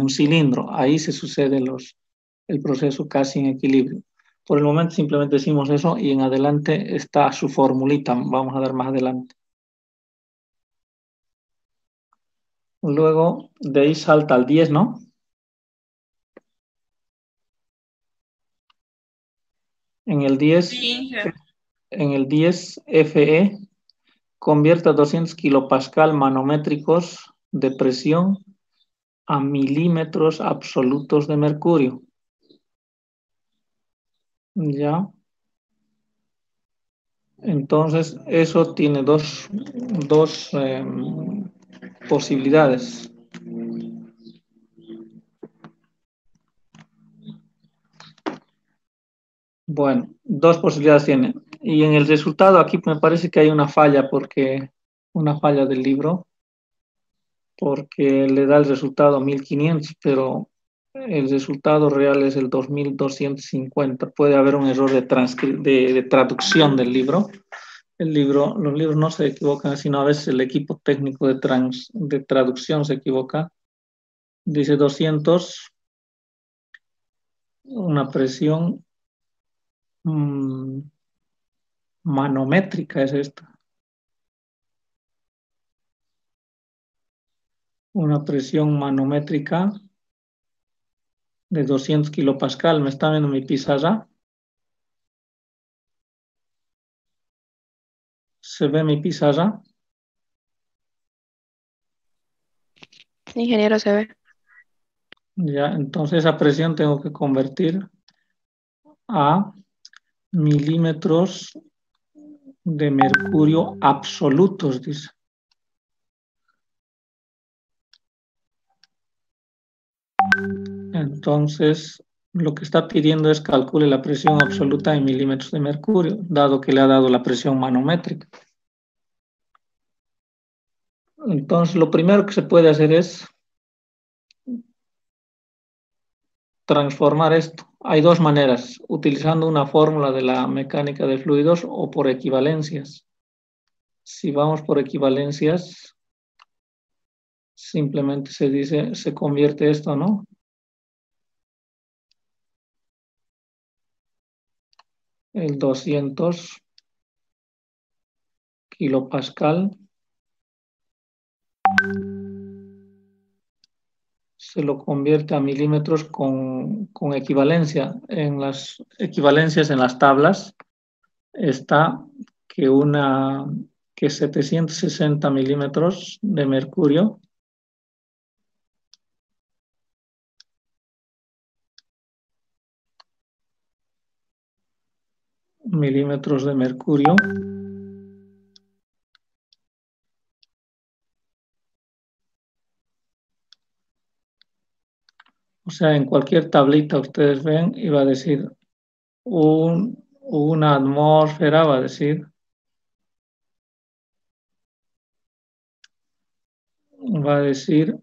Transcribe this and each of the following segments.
un cilindro. Ahí se sucede el proceso casi en equilibrio. Por el momento simplemente decimos eso y en adelante está su formulita. Vamos a ver más adelante. Luego de ahí salta al 10, ¿no? En el 10, Sí. en el 10 FE convierte a 200 kilopascal manométricos de presión a milímetros absolutos de mercurio. Ya. Entonces, eso tiene dos posibilidades. Bueno, dos posibilidades tiene. Y en el resultado aquí me parece que hay una falla del libro, porque le da el resultado 1500, pero el resultado real es el 2250. Puede haber un error de traducción del libro. Los libros no se equivocan, sino a veces el equipo técnico de traducción se equivoca. Dice 200, una presión manométrica es esta. Una presión manométrica de 200 kilopascal. ¿Me está viendo mi pizarra? ¿Se ve mi pizarra? Ingeniero, se ve. Ya, entonces esa presión tengo que convertir a milímetros de mercurio absolutos, dice. Entonces, lo que está pidiendo es calcule la presión absoluta en milímetros de mercurio, dado que le ha dado la presión manométrica. Entonces, lo primero que se puede hacer es transformar esto. Hay dos maneras, utilizando una fórmula de la mecánica de fluidos o por equivalencias. Si vamos por equivalencias, simplemente se convierte esto, ¿no? El 200 kilopascal se lo convierte a milímetros con equivalencia. En las equivalencias en las tablas está que 760 milímetros de mercurio milímetros de mercurio o sea, en cualquier tablita ustedes ven y va a decir una atmósfera, va a decir va a decir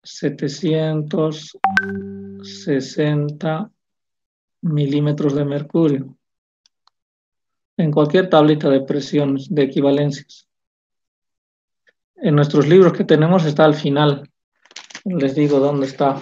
760 milímetros de mercurio. En cualquier tablita de presiones, de equivalencias. En nuestros libros que tenemos está al final. Les digo dónde está.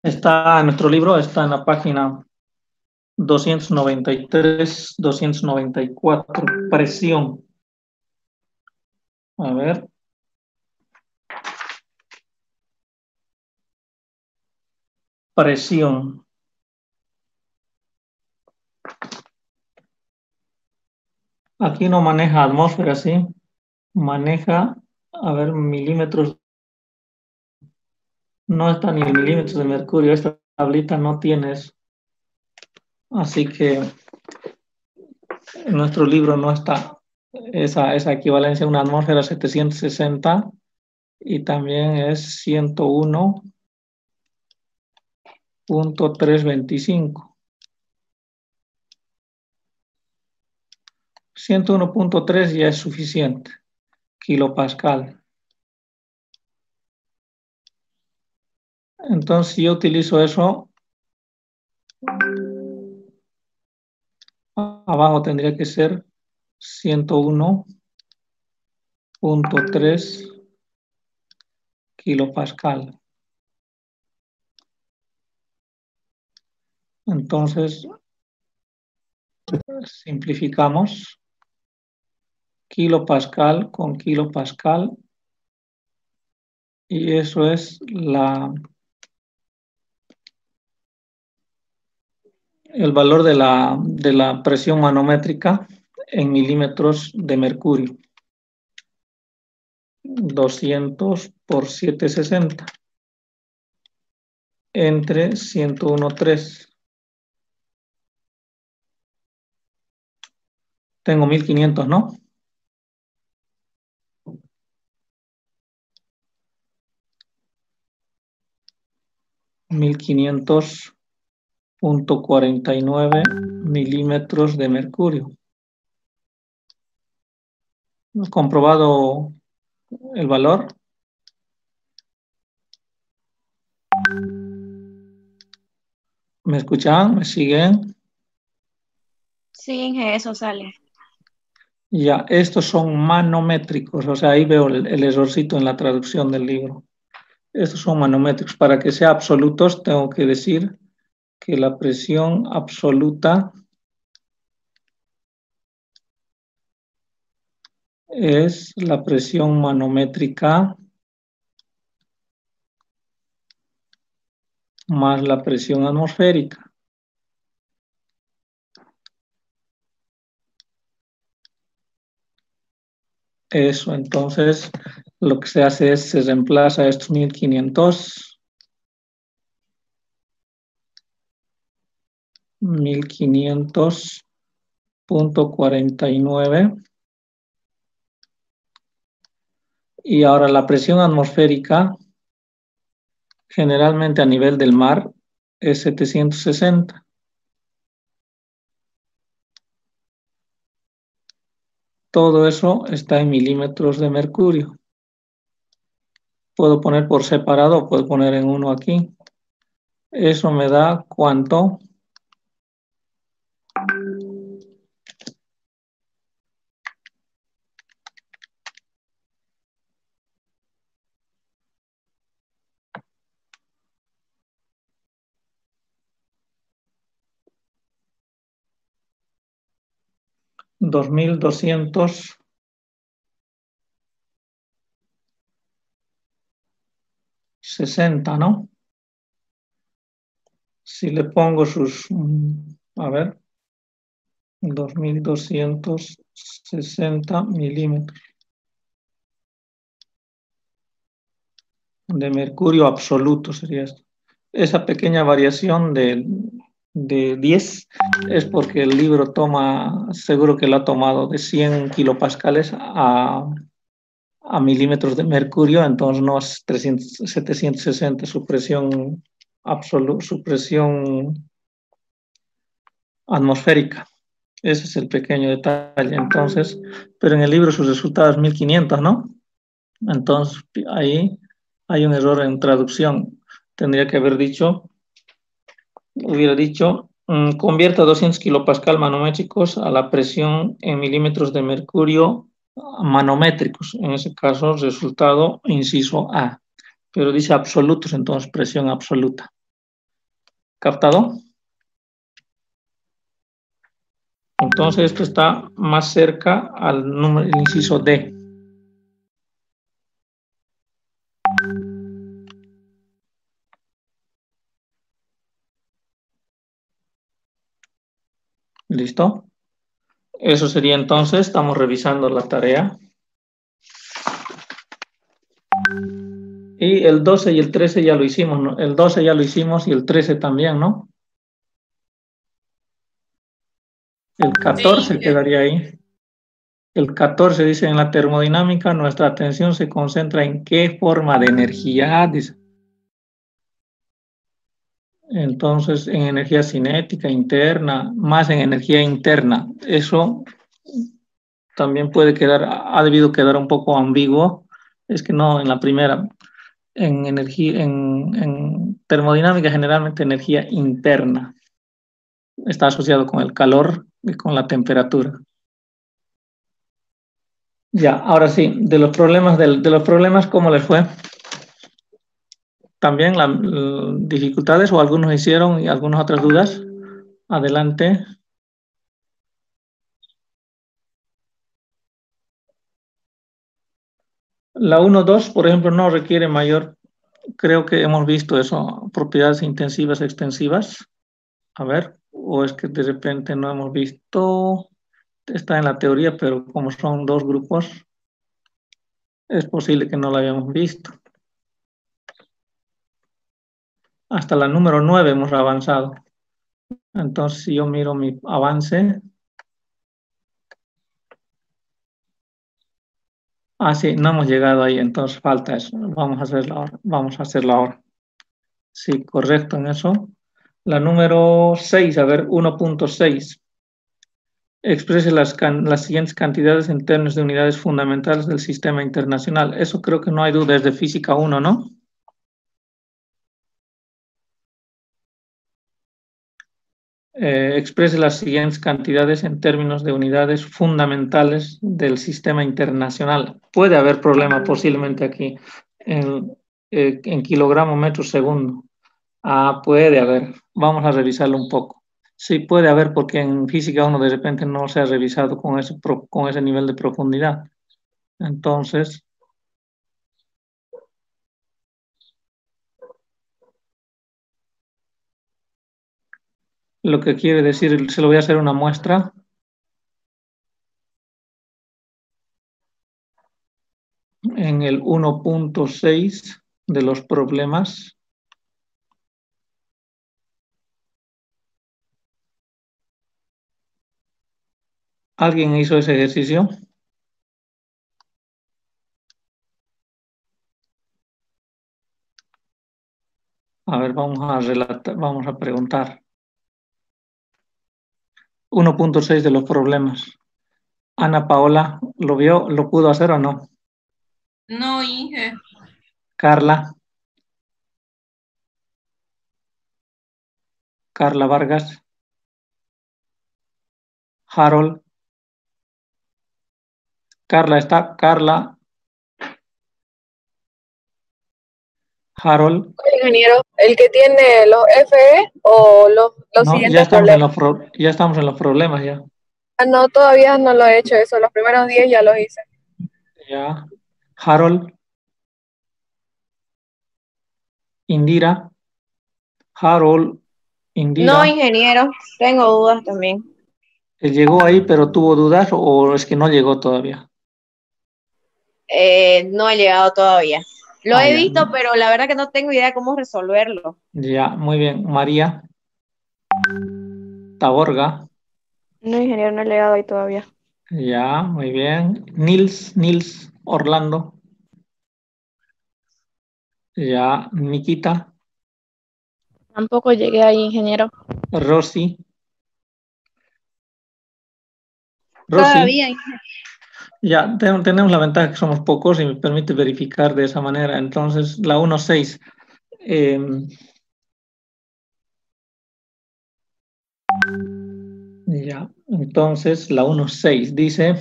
Está en nuestro libro, está en la página 293, 294, presión. A ver. Presión. Aquí no maneja atmósfera, ¿sí? Maneja, a ver, milímetros. No está ni el milímetros de mercurio. Esta tablita no tiene eso. Así que en nuestro libro no está esa equivalencia. Una atmósfera 760 y también es 101.325. 101.3 ya es suficiente. kilopascal. Entonces, si yo utilizo eso, abajo tendría que ser 101.3 kilopascal. Entonces, simplificamos kilopascal con kilopascal y eso es el valor de la presión manométrica en milímetros de mercurio. 200 por 760 entre 101.3. Tengo 1500, ¿no? 1500.49 milímetros de mercurio. ¿Hemos comprobado el valor? ¿Me escuchan? ¿Me siguen? Sí, eso sale. Ya, estos son manométricos, o sea, ahí veo el errorcito en la traducción del libro. Estos son manométricos. Para que sea absolutos, tengo que decir que la presión absoluta es la presión manométrica más la presión atmosférica. Eso, entonces, lo que se hace es, se reemplaza estos 1500.49 y ahora la presión atmosférica generalmente a nivel del mar es 760. Todo eso está en milímetros de mercurio. Puedo poner por separado o puedo poner en uno aquí. Eso me da ¿cuánto? 2260, ¿no? Si le pongo sus, a ver, 2260 milímetros de mercurio absoluto sería esto. Esa pequeña variación de 10 es porque el libro toma, seguro que lo ha tomado de 100 kilopascales a milímetros de mercurio, entonces no es 760 su presión absoluta, su presión atmosférica. Ese es el pequeño detalle. Entonces, pero en el libro su resultado es 1500, ¿no? Entonces, ahí hay un error en traducción. Tendría que haber dicho, hubiera dicho, convierta 200 kilopascal manométricos a la presión en milímetros de mercurio manométricos. En ese caso, resultado inciso A. Pero dice absolutos, entonces presión absoluta. ¿Captado? Entonces esto está más cerca al número, el inciso D. ¿Listo? Eso sería entonces, estamos revisando la tarea. Y el 12 y el 13 ya lo hicimos, ¿no? El 12 ya lo hicimos y el 13 también, ¿no? El 14 Sí, quedaría ahí. El 14 dice, en la termodinámica nuestra atención se concentra en qué forma de energía, dice. Entonces, en energía cinética interna, más en energía interna. Eso también puede quedar, ha debido quedar un poco ambiguo. Es que no, en la primera, en energía, en termodinámica, generalmente energía interna. Está asociado con el calor y con la temperatura. Ya, ahora sí, de los problemas, ¿cómo les fue? También las dificultades o algunos hicieron y algunas otras dudas. Adelante. La 1.2, por ejemplo, no requiere mayor, creo que hemos visto eso, propiedades intensivas, extensivas. A ver, o es que de repente no hemos visto, está en la teoría, pero como son dos grupos, es posible que no lo hayamos visto. Hasta la número 9 hemos avanzado. Entonces, si yo miro mi avance. Ah, sí, no hemos llegado ahí, entonces falta eso. Vamos a hacerlo ahora. Vamos a hacerlo ahora. Sí, correcto en eso. La número 6, a ver, 1.6. Exprese las siguientes cantidades en términos de unidades fundamentales del sistema internacional. Eso creo que no hay duda, es de física 1, ¿no? Exprese las siguientes cantidades en términos de unidades fundamentales del sistema internacional. Puede haber problema posiblemente aquí en kilogramo metro segundo. Ah, puede haber. Vamos a revisarlo un poco. Sí, puede haber porque en física 1 de repente no se ha revisado con ese nivel de profundidad. Entonces, lo que quiere decir, se lo voy a hacer una muestra. En el 1.6 de los problemas. ¿Alguien hizo ese ejercicio? A ver, vamos a preguntar. 1.6 de los problemas. Ana Paola, ¿lo vio? ¿Lo pudo hacer o no? No, Inge. Carla. Carla Vargas. Harold. Carla está. Carla. Harold. Ingeniero, el que tiene los FE o los No, siguientes problemas. ya estamos en los problemas ya. Ah, no, todavía no lo he hecho eso. Los primeros 10 ya los hice. Ya. Harold. Indira. Harold. Indira. No, ingeniero, tengo dudas también. ¿Llegó ahí pero tuvo dudas o es que no llegó todavía? No he llegado todavía. Lo he ya. visto, pero la verdad que no tengo idea cómo resolverlo. Ya, muy bien. María. Taborga. No, ingeniero, no he llegado ahí todavía. Ya, muy bien. Nils Orlando. Ya, Nikita. Tampoco llegué ahí, ingeniero. Rosy. Todavía. Ya, tenemos la ventaja que somos pocos y me permite verificar de esa manera. Entonces, la 1.6. Ya, entonces la 1.6 dice,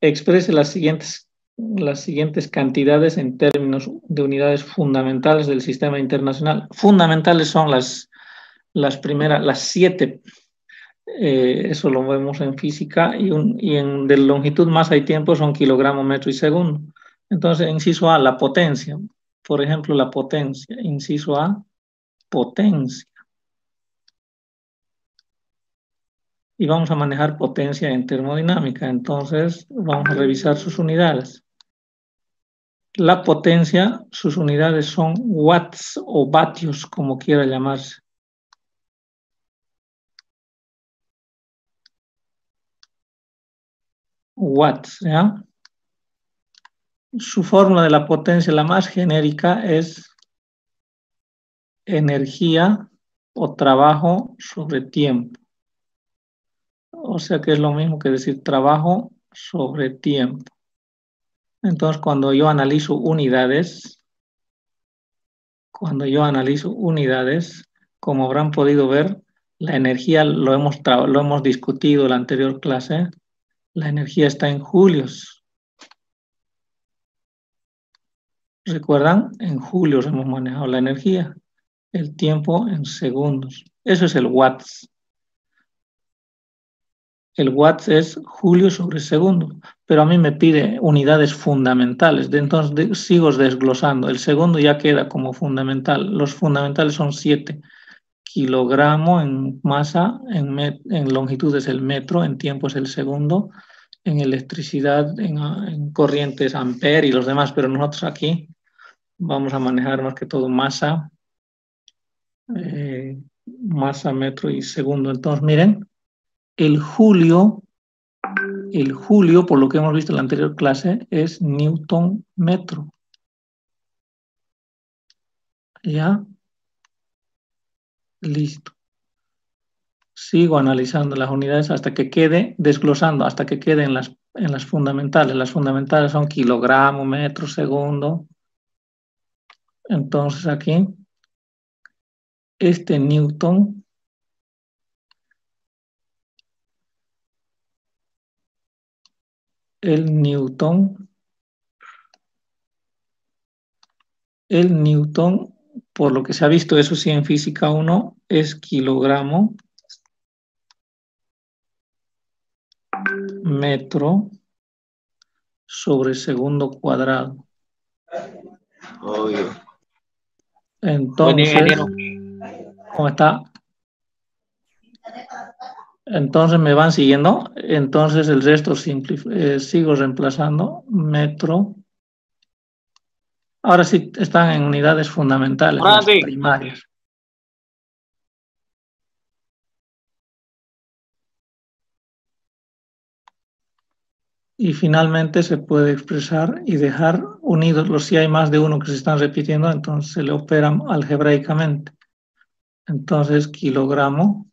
exprese las siguientes cantidades en términos de unidades fundamentales del sistema internacional. Fundamentales son las primeras, las 7. Eso lo vemos en física y en de longitud masa y tiempo son kilogramo, metro y segundo. Entonces, inciso A, la potencia. Por ejemplo, la potencia. Inciso A, potencia. Y vamos a manejar potencia en termodinámica. Entonces, vamos a revisar sus unidades. La potencia, sus unidades son watts o vatios, como quiera llamarse. Watts, ¿ya? Su fórmula de la potencia, la más genérica, es energía o trabajo sobre tiempo. O sea que es lo mismo que decir trabajo sobre tiempo. Entonces, cuando yo analizo unidades, como habrán podido ver, la energía lo hemos discutido en la anterior clase, la energía está en julios. ¿Recuerdan? En julios hemos manejado la energía, el tiempo en segundos. Eso es el watts. El watts es julio sobre segundo, pero a mí me pide unidades fundamentales. Entonces sigo desglosando. El segundo ya queda como fundamental. Los fundamentales son 7. Kilogramo en masa, en longitud es el metro, en tiempo es el segundo, en electricidad, en corrientes amper y los demás, pero nosotros aquí vamos a manejar más que todo masa, masa, metro y segundo. Entonces, miren, el julio, por lo que hemos visto en la anterior clase, es Newton metro. ¿Ya? Listo. Sigo analizando las unidades hasta que quede, desglosando, hasta que queden en las fundamentales. Las fundamentales son kilogramo, metro, segundo. Entonces aquí, este Newton el Newton, por lo que se ha visto, eso sí, en física 1, es kilogramo metro sobre segundo cuadrado. Obvio. Entonces, ¿cómo está? Entonces, ¿me van siguiendo? Entonces, el resto sigo reemplazando metro. Ahora sí están en unidades fundamentales, las primarias. Y finalmente se puede expresar y dejar unidos los, si hay más de uno que se están repitiendo, entonces se le operan algebraicamente. Entonces, kilogramo,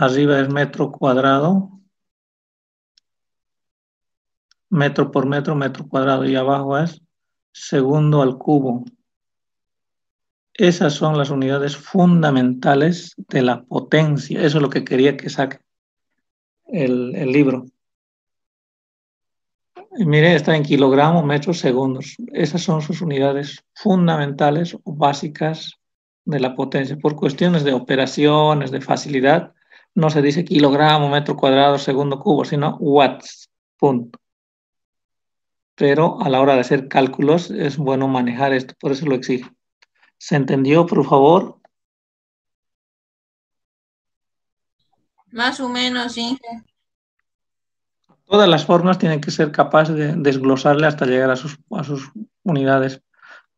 arriba es metro cuadrado, metro por metro, metro cuadrado, y abajo es segundo al cubo. Esas son las unidades fundamentales de la potencia. Eso es lo que quería que saque el libro. Y mire, está en kilogramo, metros, segundos. Esas son sus unidades fundamentales o básicas de la potencia. Por cuestiones de operaciones, de facilidad, no se dice kilogramo, metro cuadrado, segundo cubo, sino watts, punto. Pero a la hora de hacer cálculos es bueno manejar esto, por eso lo exijo. ¿Se entendió, por favor? Más o menos, sí. Todas las formas tienen que ser capaces de desglosarle hasta llegar a sus unidades.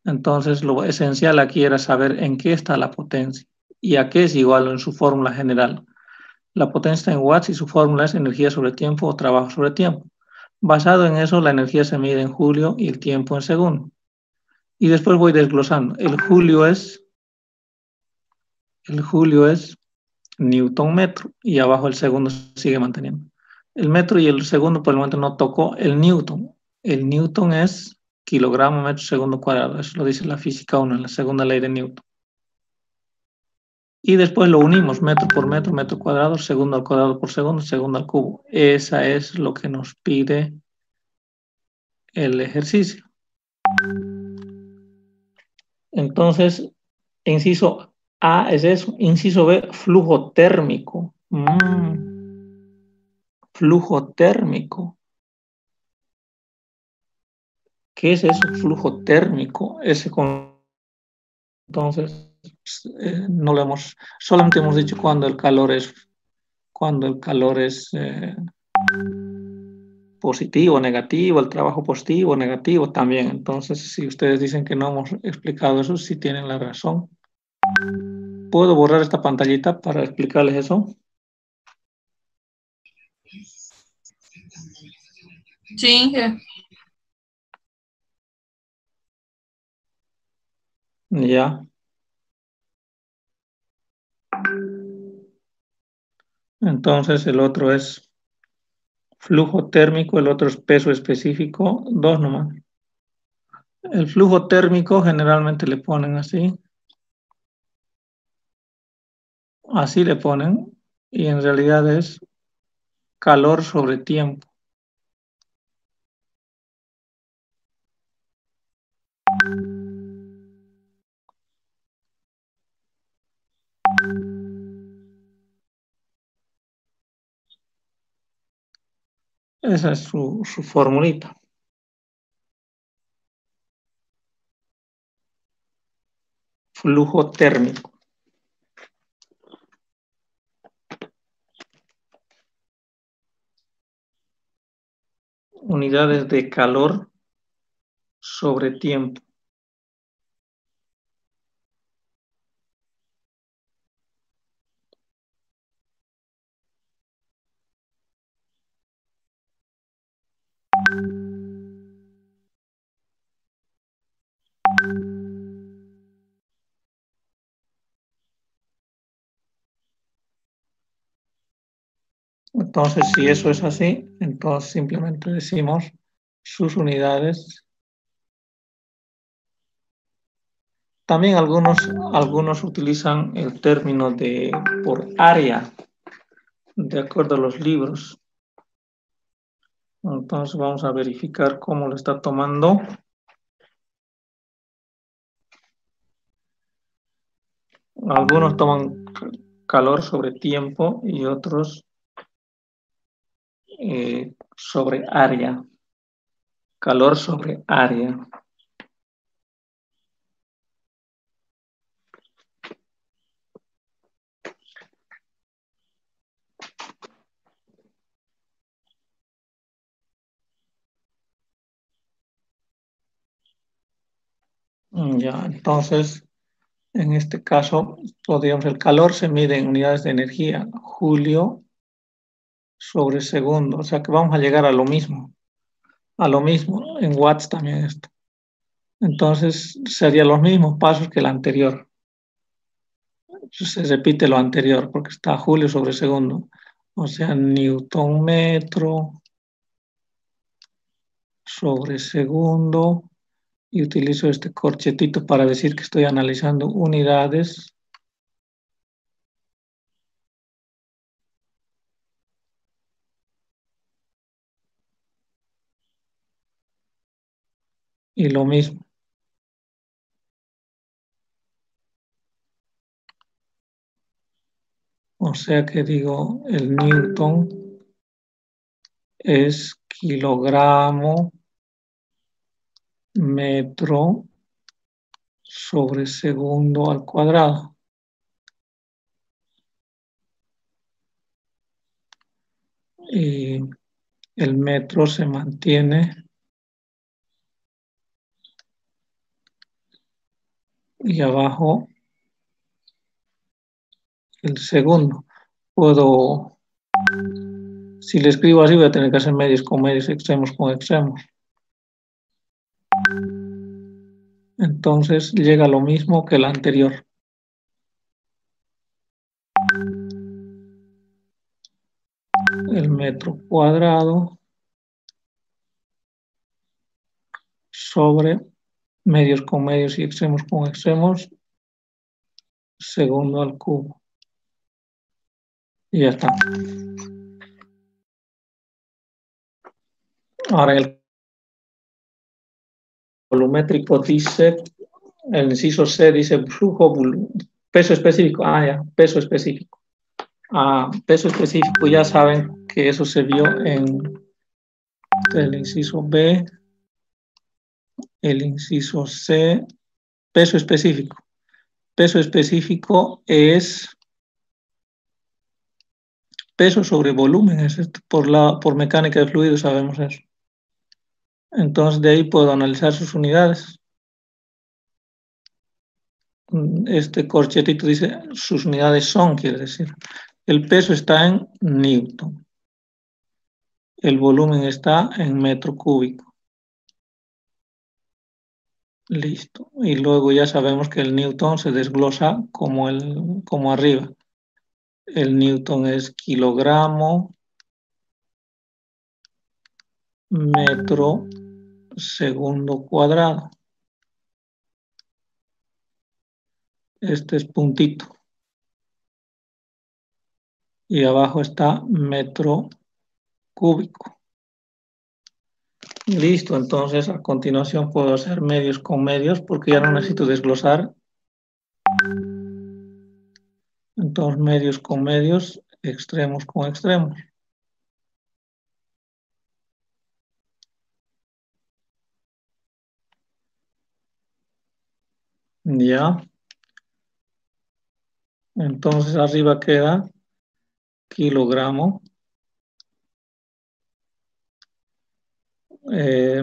Entonces, lo esencial aquí era saber en qué está la potencia y a qué es igual en su fórmula general. La potencia está en watts y su fórmula es energía sobre tiempo o trabajo sobre tiempo. Basado en eso, la energía se mide en julio y el tiempo en segundo. Y después voy desglosando. El julio es Newton metro y abajo el segundo sigue manteniendo. El metro y el segundo por el momento no tocó el Newton. El Newton es kilogramo metro segundo cuadrado. Eso lo dice la física 1 en la segunda ley de Newton. Y después lo unimos metro cuadrado, segundo al cuadrado por segundo, segundo al cubo. Esa es lo que nos pide el ejercicio. Entonces, inciso A es eso. Inciso B, flujo térmico. Flujo térmico. ¿Qué es eso? Flujo térmico. Entonces, no lo solamente hemos dicho cuando el calor es positivo, negativo, el trabajo positivo, negativo también. Entonces, si ustedes dicen que no hemos explicado eso, sí tienen la razón. ¿Puedo borrar esta pantallita para explicarles eso? Sí. Ya. Entonces el otro es flujo térmico, el otro es peso específico, dos nomás. El flujo térmico generalmente le ponen así. Así le ponen. Y en realidad es calor sobre tiempo. Esa es su formulita. Flujo térmico. Unidades de calor sobre tiempo. Entonces, si eso es así, entonces simplemente decimos sus unidades. También algunos utilizan el término de por área, de acuerdo a los libros. Entonces vamos a verificar cómo lo está tomando. Algunos toman calor sobre tiempo y otros sobre área. Calor sobre área. Ya, entonces, en este caso, podríamos, el calor se mide en unidades de energía, julio sobre segundo, o sea que vamos a llegar a lo mismo en watts también esto. Entonces, serían los mismos pasos que el anterior. Se repite lo anterior porque está julio sobre segundo, o sea, newton metro sobre segundo, y utilizo este corchetito para decir que estoy analizando unidades. Y lo mismo. O sea que digo, el newton es kilogramo metro sobre segundo al cuadrado. Y el metro se mantiene. Y abajo el segundo. Puedo, si le escribo así, voy a tener que hacer medios con medios, extremos con extremos. Entonces llega lo mismo que el anterior. El metro cuadrado sobre medios con medios y extremos con extremos, segundo al cubo. Y ya está. Ahora el volumétrico dice, el inciso C dice flujo, peso específico. Ah, ya, peso específico. Peso específico, ya saben que eso se vio en el inciso B, el inciso C, peso específico. Peso específico es peso sobre volumen, es esto, por mecánica de fluidos sabemos eso. Entonces de ahí puedo analizar sus unidades. Este corchetito dice sus unidades son, quiere decir. El peso está en newton. El volumen está en metro cúbico. Listo. Y luego ya sabemos que el newton se desglosa como arriba. El newton es kilogramo, metro, segundo cuadrado. Este es puntito. Y abajo está metro cúbico. Listo, entonces a continuación puedo hacer medios con medios porque ya no necesito desglosar. Entonces medios con medios, extremos con extremos. Ya. Entonces arriba queda kilogramo,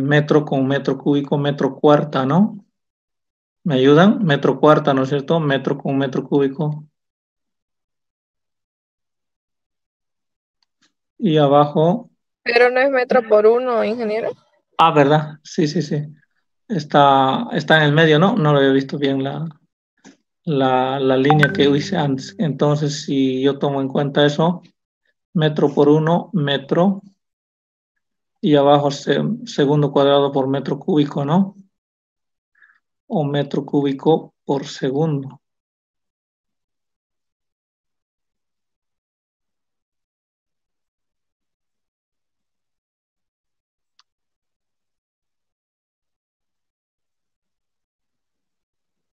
metro con metro cúbico, metro cuarta, ¿no? ¿Me ayudan? Metro cuarta, ¿no es cierto? Metro con metro cúbico. Y abajo... Pero no es metro por uno, ingeniero. Ah, ¿verdad? Sí, sí, sí. Está en el medio, ¿no? No lo había visto bien la línea que hice antes. Entonces, si yo tomo en cuenta eso, metro por uno, metro, y abajo segundo cuadrado por metro cúbico, ¿no? O metro cúbico por segundo.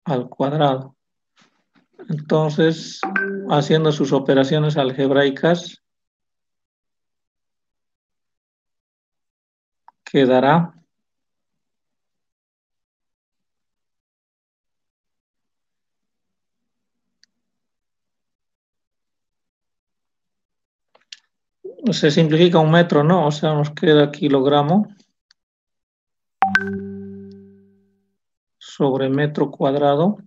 Al cuadrado. Entonces, haciendo sus operaciones algebraicas, quedará se simplifica un metro, ¿no? O sea, nos queda kilogramo sobre metro cuadrado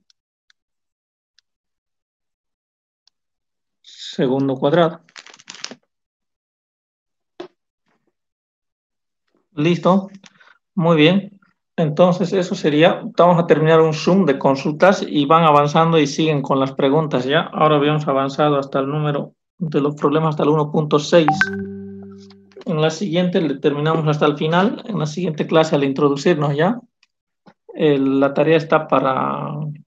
segundo cuadrado. Listo, muy bien. Entonces eso sería, vamos a terminar un Zoom de consultas y van avanzando y siguen con las preguntas, ¿ya? Ahora habíamos avanzado hasta el número de los problemas hasta el 1.6. En la siguiente le terminamos hasta el final, en la siguiente clase al introducirnos, ¿ya? La tarea está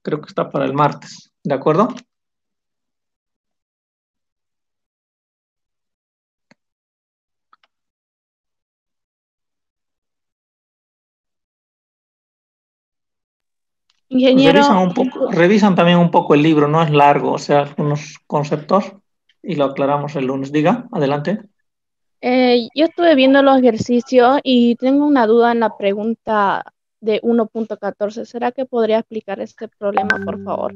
creo que está para el martes, ¿de acuerdo? Ingeniero, Revisan también un poco el libro, no es largo, o sea, algunos conceptos y lo aclaramos el lunes. Diga, adelante. yo estuve viendo los ejercicios y tengo una duda en la pregunta de 1.14. ¿Será que podría explicar este problema, por favor?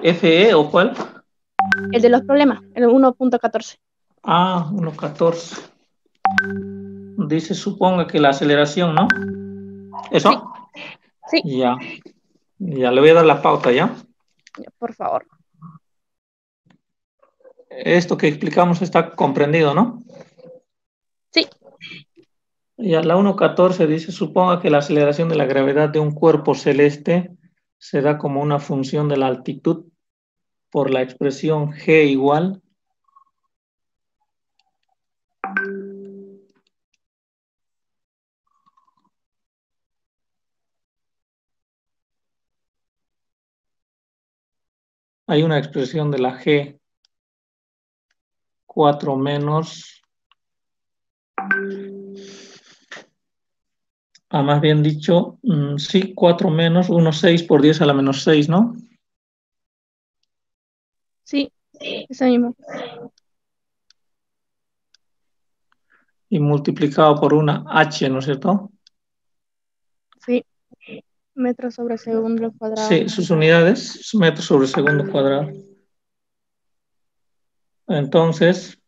¿FE o cuál? El de los problemas, el 1.14. Ah, 1.14. Dice, suponga que la aceleración, ¿no? ¿Eso? Sí, Ya. Ya, le voy a dar la pauta, ¿ya? por favor. Esto que explicamos está comprendido, ¿no? Sí, Ya, la 1.14 dice, suponga que la aceleración de la gravedad de un cuerpo celeste se da como una función de la altitud por la expresión G igual. Hay una expresión de la G 4 menos, más bien dicho, sí, 4 menos 1,6 por 10 a la menos 6, ¿no? sí, eso mismo. Y multiplicado por una H, ¿no es cierto? Sí, metros sobre segundo al cuadrado. Sí, sus unidades, metros sobre segundo cuadrado. Entonces,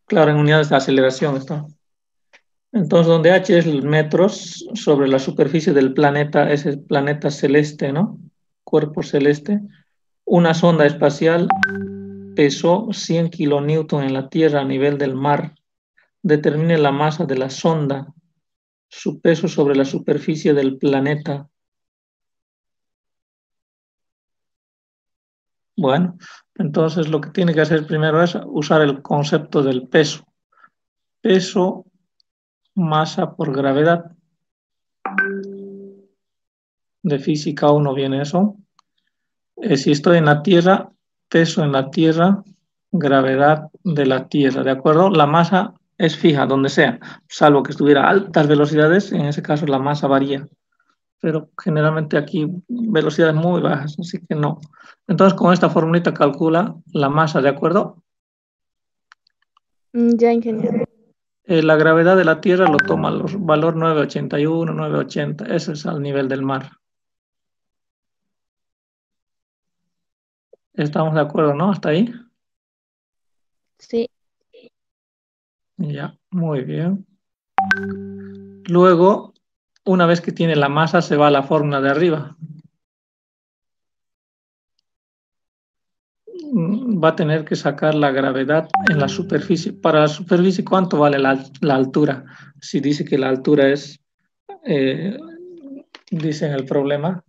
claro, en unidades de aceleración está. Entonces, donde H es metros sobre la superficie del planeta, ese planeta celeste, ¿no? Cuerpo celeste. Una sonda espacial pesó 100 kilonewton en la Tierra a nivel del mar. Determine la masa de la sonda, su peso sobre la superficie del planeta Bueno, entonces lo que tiene que hacer primero es usar el concepto del peso. Peso, masa por gravedad. De física 1 viene eso. Si estoy en la Tierra, peso en la Tierra, gravedad de la Tierra, ¿de acuerdo? La masa es fija, donde sea, salvo que estuviera a altas velocidades, en ese caso la masa varía, pero generalmente aquí velocidades muy bajas, así que no. Entonces con esta formulita calcula la masa, ¿de acuerdo? Ya, ingeniero. La gravedad de la Tierra lo toma el valor 981, 980, ese es al nivel del mar. ¿Estamos de acuerdo, no? ¿Hasta ahí? Sí. Ya, muy bien. Luego, una vez que tiene la masa, se va a la fórmula de arriba. Va a tener que sacar la gravedad en la superficie. Para la superficie, ¿cuánto vale la altura? Si dice que la altura es, dice en el problema,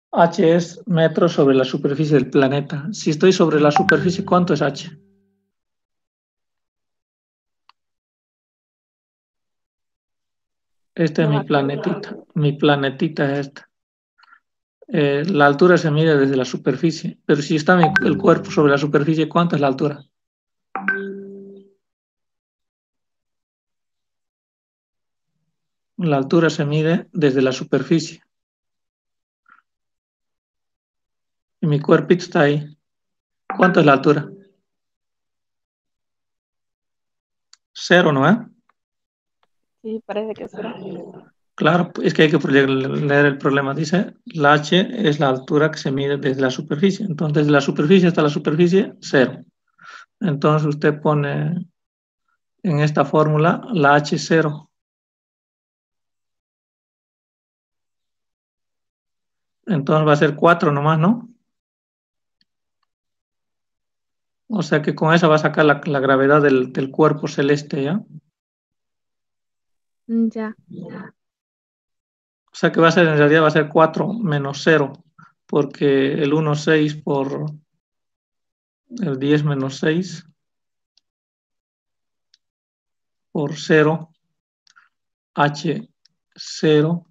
H es metros sobre la superficie del planeta. Si estoy sobre la superficie, ¿cuánto es H? Este es No me mi acuerdo. planetita. Mi planetita es esta. La altura se mide desde la superficie, pero si está el cuerpo sobre la superficie, ¿cuánto es la altura? La altura se mide desde la superficie. Y mi cuerpito está ahí. ¿Cuánto es la altura? 0, ¿no? Sí, parece que sí. Claro, es que hay que leer el problema. Dice, la H es la altura que se mide desde la superficie. Entonces, desde la superficie hasta la superficie, 0. Entonces, usted pone en esta fórmula la H 0. Entonces va a ser 4 nomás, ¿no? O sea que con esa va a sacar la gravedad del cuerpo celeste, ¿ya? Ya. O sea que va a ser, en realidad va a ser 4 menos 0, porque el 1, 6 por el 10 menos 6 por 0, H 0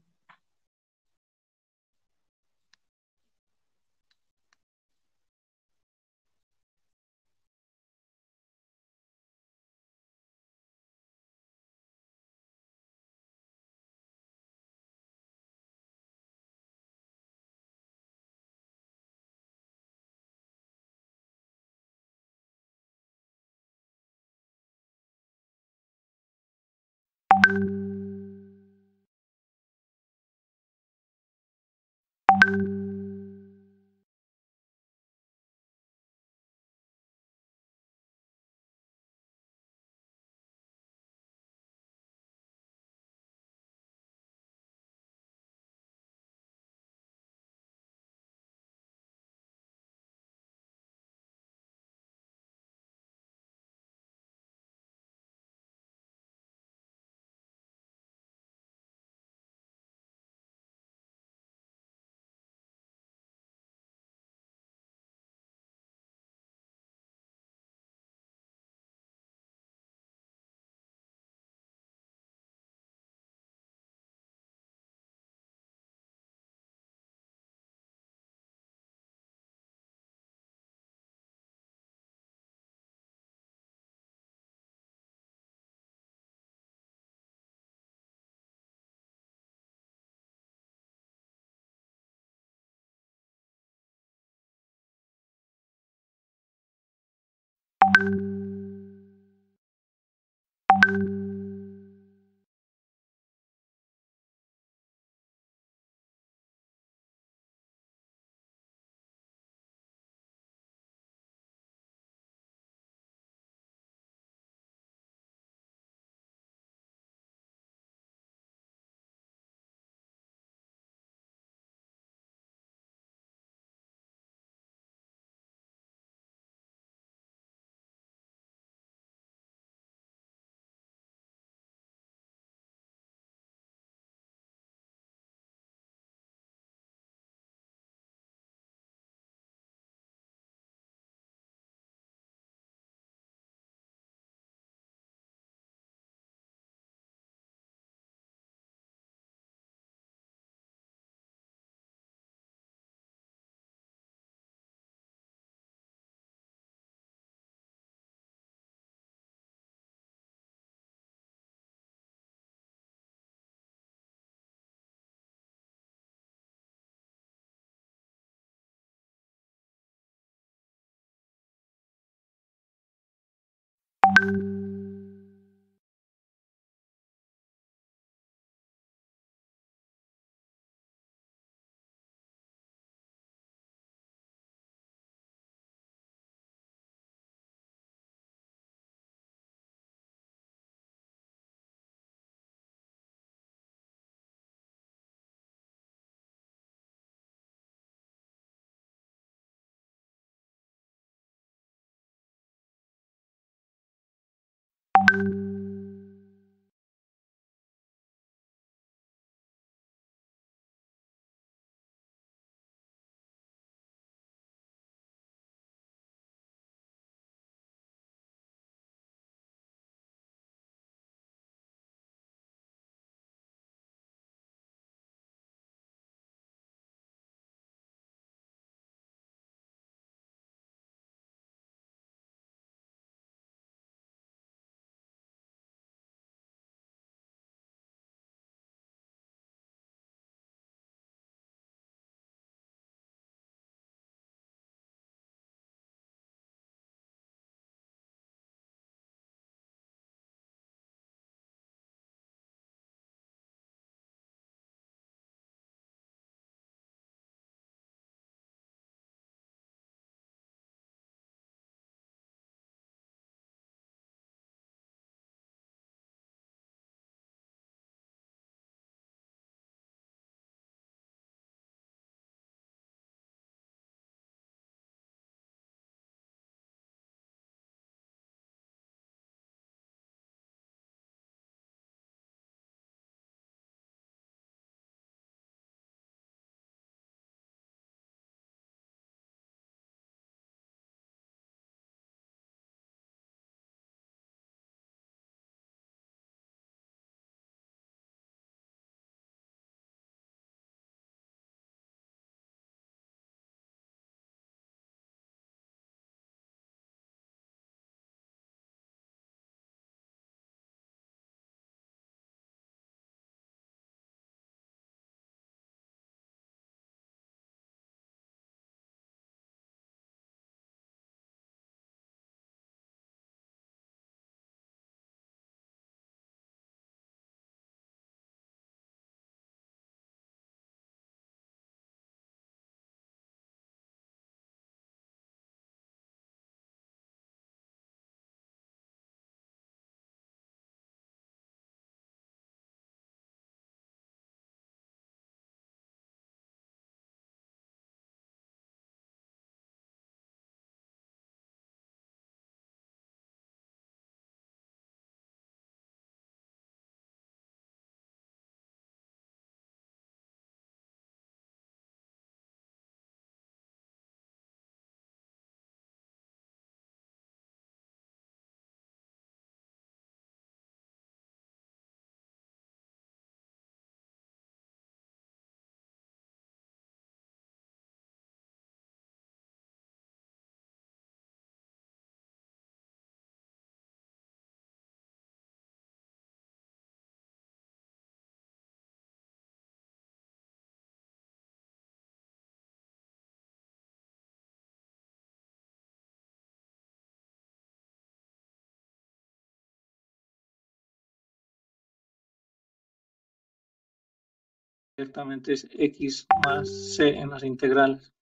directamente es x más c en las integrales.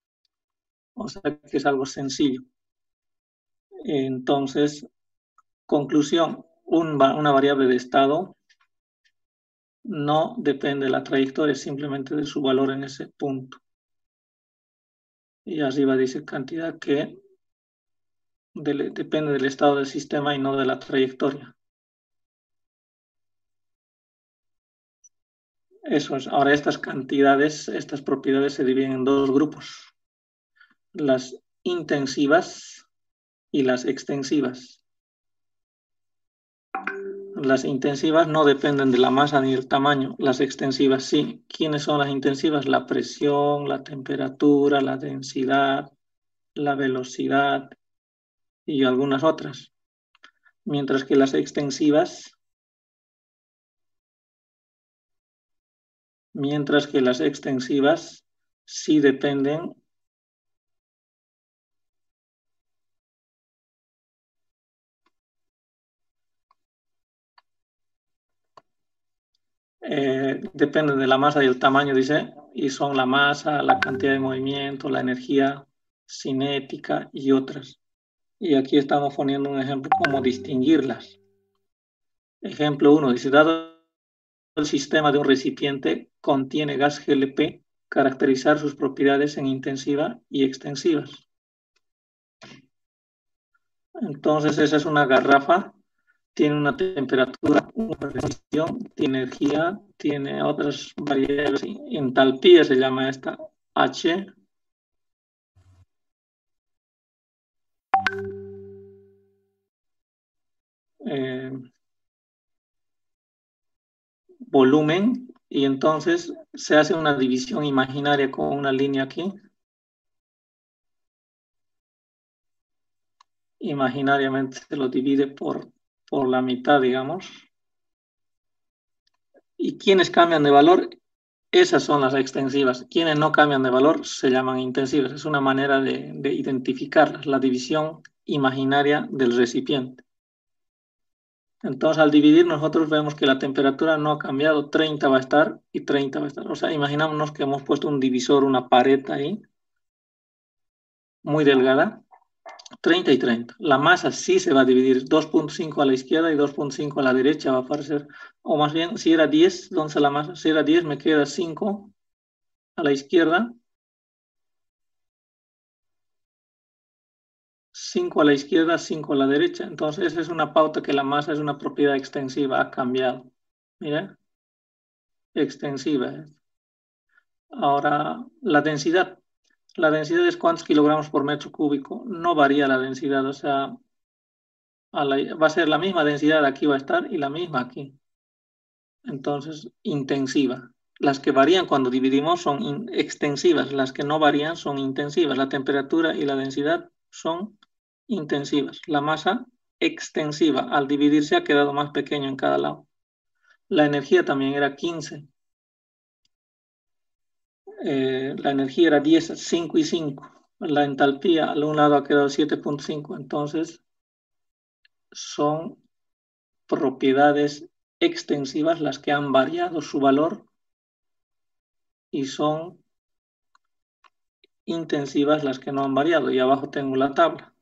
O sea que es algo sencillo. Entonces, conclusión, una variable de estado no depende de la trayectoria, simplemente de su valor en ese punto. Y arriba dice cantidad que depende del estado del sistema y no de la trayectoria. Eso es. Ahora estas cantidades, estas propiedades se dividen en dos grupos. Las intensivas y las extensivas. Las intensivas no dependen de la masa ni del tamaño, las extensivas sí. ¿Quiénes son las intensivas? La presión, la temperatura, la densidad, la velocidad y algunas otras. Mientras que las extensivas sí dependen dependen de la masa y el tamaño, dice, y son la masa, la cantidad de movimiento, la energía cinética y otras. Y aquí estamos poniendo un ejemplo cómo distinguirlas. Ejemplo 1, dice, dado el sistema de un recipiente contiene gas GLP, caracterizar sus propiedades en intensiva y extensivas. Entonces esa es una garrafa, tiene una temperatura, una presión, tiene energía, tiene otras variables, entalpía se llama esta H. Volumen, y entonces se hace una división imaginaria con una línea aquí. Imaginariamente se lo divide por la mitad, digamos. ¿Y quienes cambian de valor? Esas son las extensivas. Quienes no cambian de valor se llaman intensivas. Es una manera de identificarlas, la división imaginaria del recipiente. Entonces, al dividir, nosotros vemos que la temperatura no ha cambiado. 30 va a estar y 30 va a estar. O sea, imaginámonos que hemos puesto un divisor, una pared ahí, muy delgada. 30 y 30. La masa sí se va a dividir 2.5 a la izquierda y 2.5 a la derecha va a aparecer. O más bien, si era 10, ¿dónde está la masa? Si era 10, me queda 5 a la izquierda. 5 a la izquierda, 5 a la derecha. Entonces, esa es una pauta que la masa es una propiedad extensiva, ha cambiado. Mira, extensiva. Ahora, la densidad. La densidad es cuántos kilogramos por metro cúbico. No varía la densidad, o sea, va a ser la misma densidad, aquí va a estar, y la misma aquí. Entonces, intensiva. Las que varían cuando dividimos son extensivas, las que no varían son intensivas. La temperatura y la densidad son intensivas. La masa extensiva, al dividirse ha quedado más pequeño en cada lado. La energía también era 15. La energía era 10, 5 y 5. La entalpía al un lado ha quedado 7.5. Entonces, son propiedades extensivas las que han variado su valor y son intensivas las que no han variado. Y abajo tengo la tabla.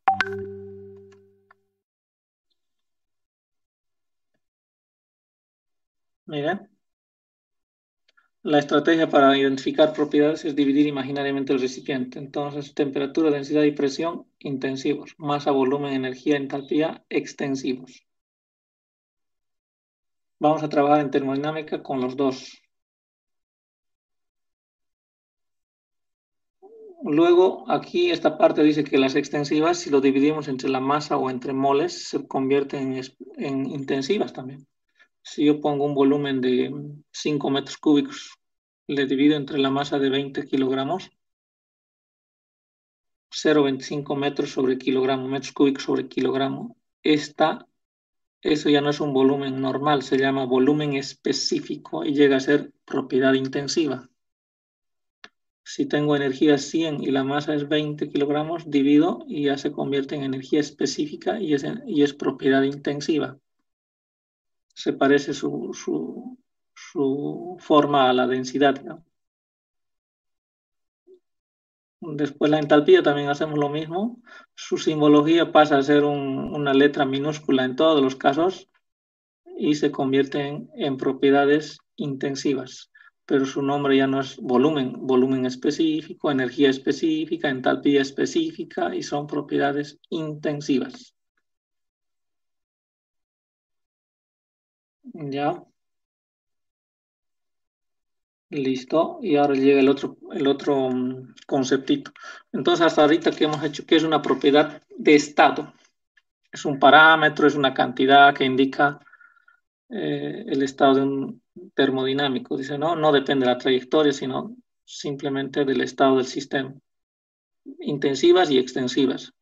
Miren. La estrategia para identificar propiedades es dividir imaginariamente el recipiente. Entonces, temperatura, densidad y presión, intensivos. Masa, volumen, energía, entalpía, extensivos. Vamos a trabajar en termodinámica con los dos. Luego, aquí esta parte dice que las extensivas, si lo dividimos entre la masa o entre moles, se convierten en intensivas también. Si yo pongo un volumen de 5 metros cúbicos, le divido entre la masa de 20 kilogramos, 0,25 metros sobre kilogramo, metros cúbicos sobre kilogramo. Eso ya no es un volumen normal, se llama volumen específico y llega a ser propiedad intensiva. Si tengo energía 100 y la masa es 20 kilogramos, divido y ya se convierte en energía específica y es propiedad intensiva. Se parece su su forma a la densidad, ¿no? Después la entalpía también hacemos lo mismo. Su simbología pasa a ser una letra minúscula en todos los casos y se convierten en propiedades intensivas. Pero su nombre ya no es volumen específico, energía específica, entalpía específica y son propiedades intensivas. ¿Ya? Listo. Y ahora llega el otro conceptito. Entonces, hasta ahorita que hemos hecho, que es una propiedad de estado. Es un parámetro, es una cantidad que indica el estado de un termodinámico. Dice, no, no depende de la trayectoria, sino simplemente del estado del sistema. Intensivas y extensivas.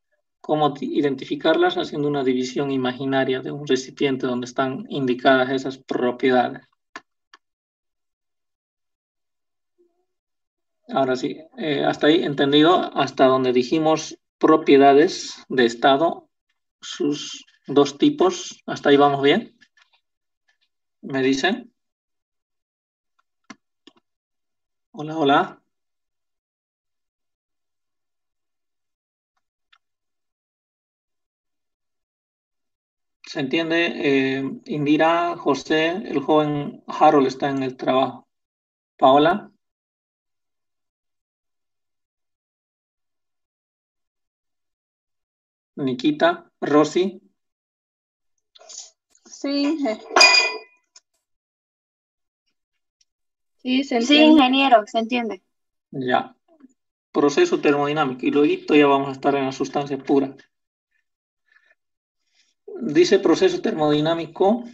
¿Cómo identificarlas? Haciendo una división imaginaria de un recipiente donde están indicadas esas propiedades. Ahora sí, hasta ahí entendido, hasta donde dijimos propiedades de estado, sus dos tipos, hasta ahí vamos bien. ¿Me dicen? Hola, hola. ¿Se entiende? Indira, José, el joven Harold está en el trabajo. Paola, Nikita, Rosy. Sí, Sí, se Sí, entiende. ingeniero, se entiende. Ya. Proceso termodinámico. Y luego ya vamos a estar en la sustancia pura. Dice proceso termodinámico.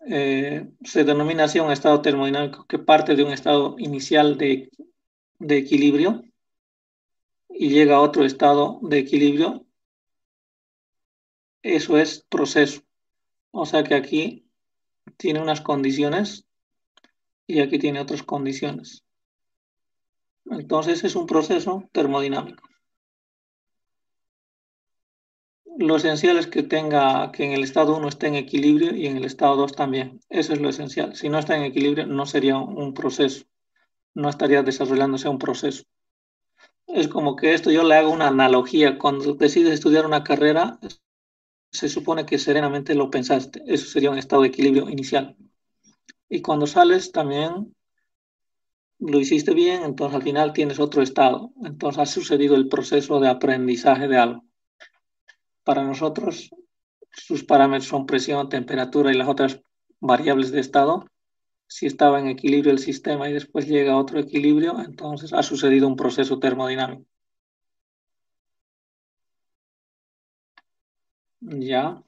Se denomina así un estado termodinámico que parte de un estado inicial de equilibrio y llega a otro estado de equilibrio. Eso es proceso. O sea que aquí tiene unas condiciones y aquí tiene otras condiciones. Entonces es un proceso termodinámico. Lo esencial es que en el estado 1 esté en equilibrio y en el estado 2 también. Eso es lo esencial. Si no está en equilibrio, no sería un proceso. No estaría desarrollándose un proceso. Es como que esto yo le hago una analogía. Cuando decides estudiar una carrera, se supone que serenamente lo pensaste. Eso sería un estado de equilibrio inicial. Y cuando sales también lo hiciste bien, entonces al final tienes otro estado. Entonces ha sucedido el proceso de aprendizaje de algo. Para nosotros, sus parámetros son presión, temperatura y las otras variables de estado. Si estaba en equilibrio el sistema y después llega a otro equilibrio, entonces ha sucedido un proceso termodinámico. Ya.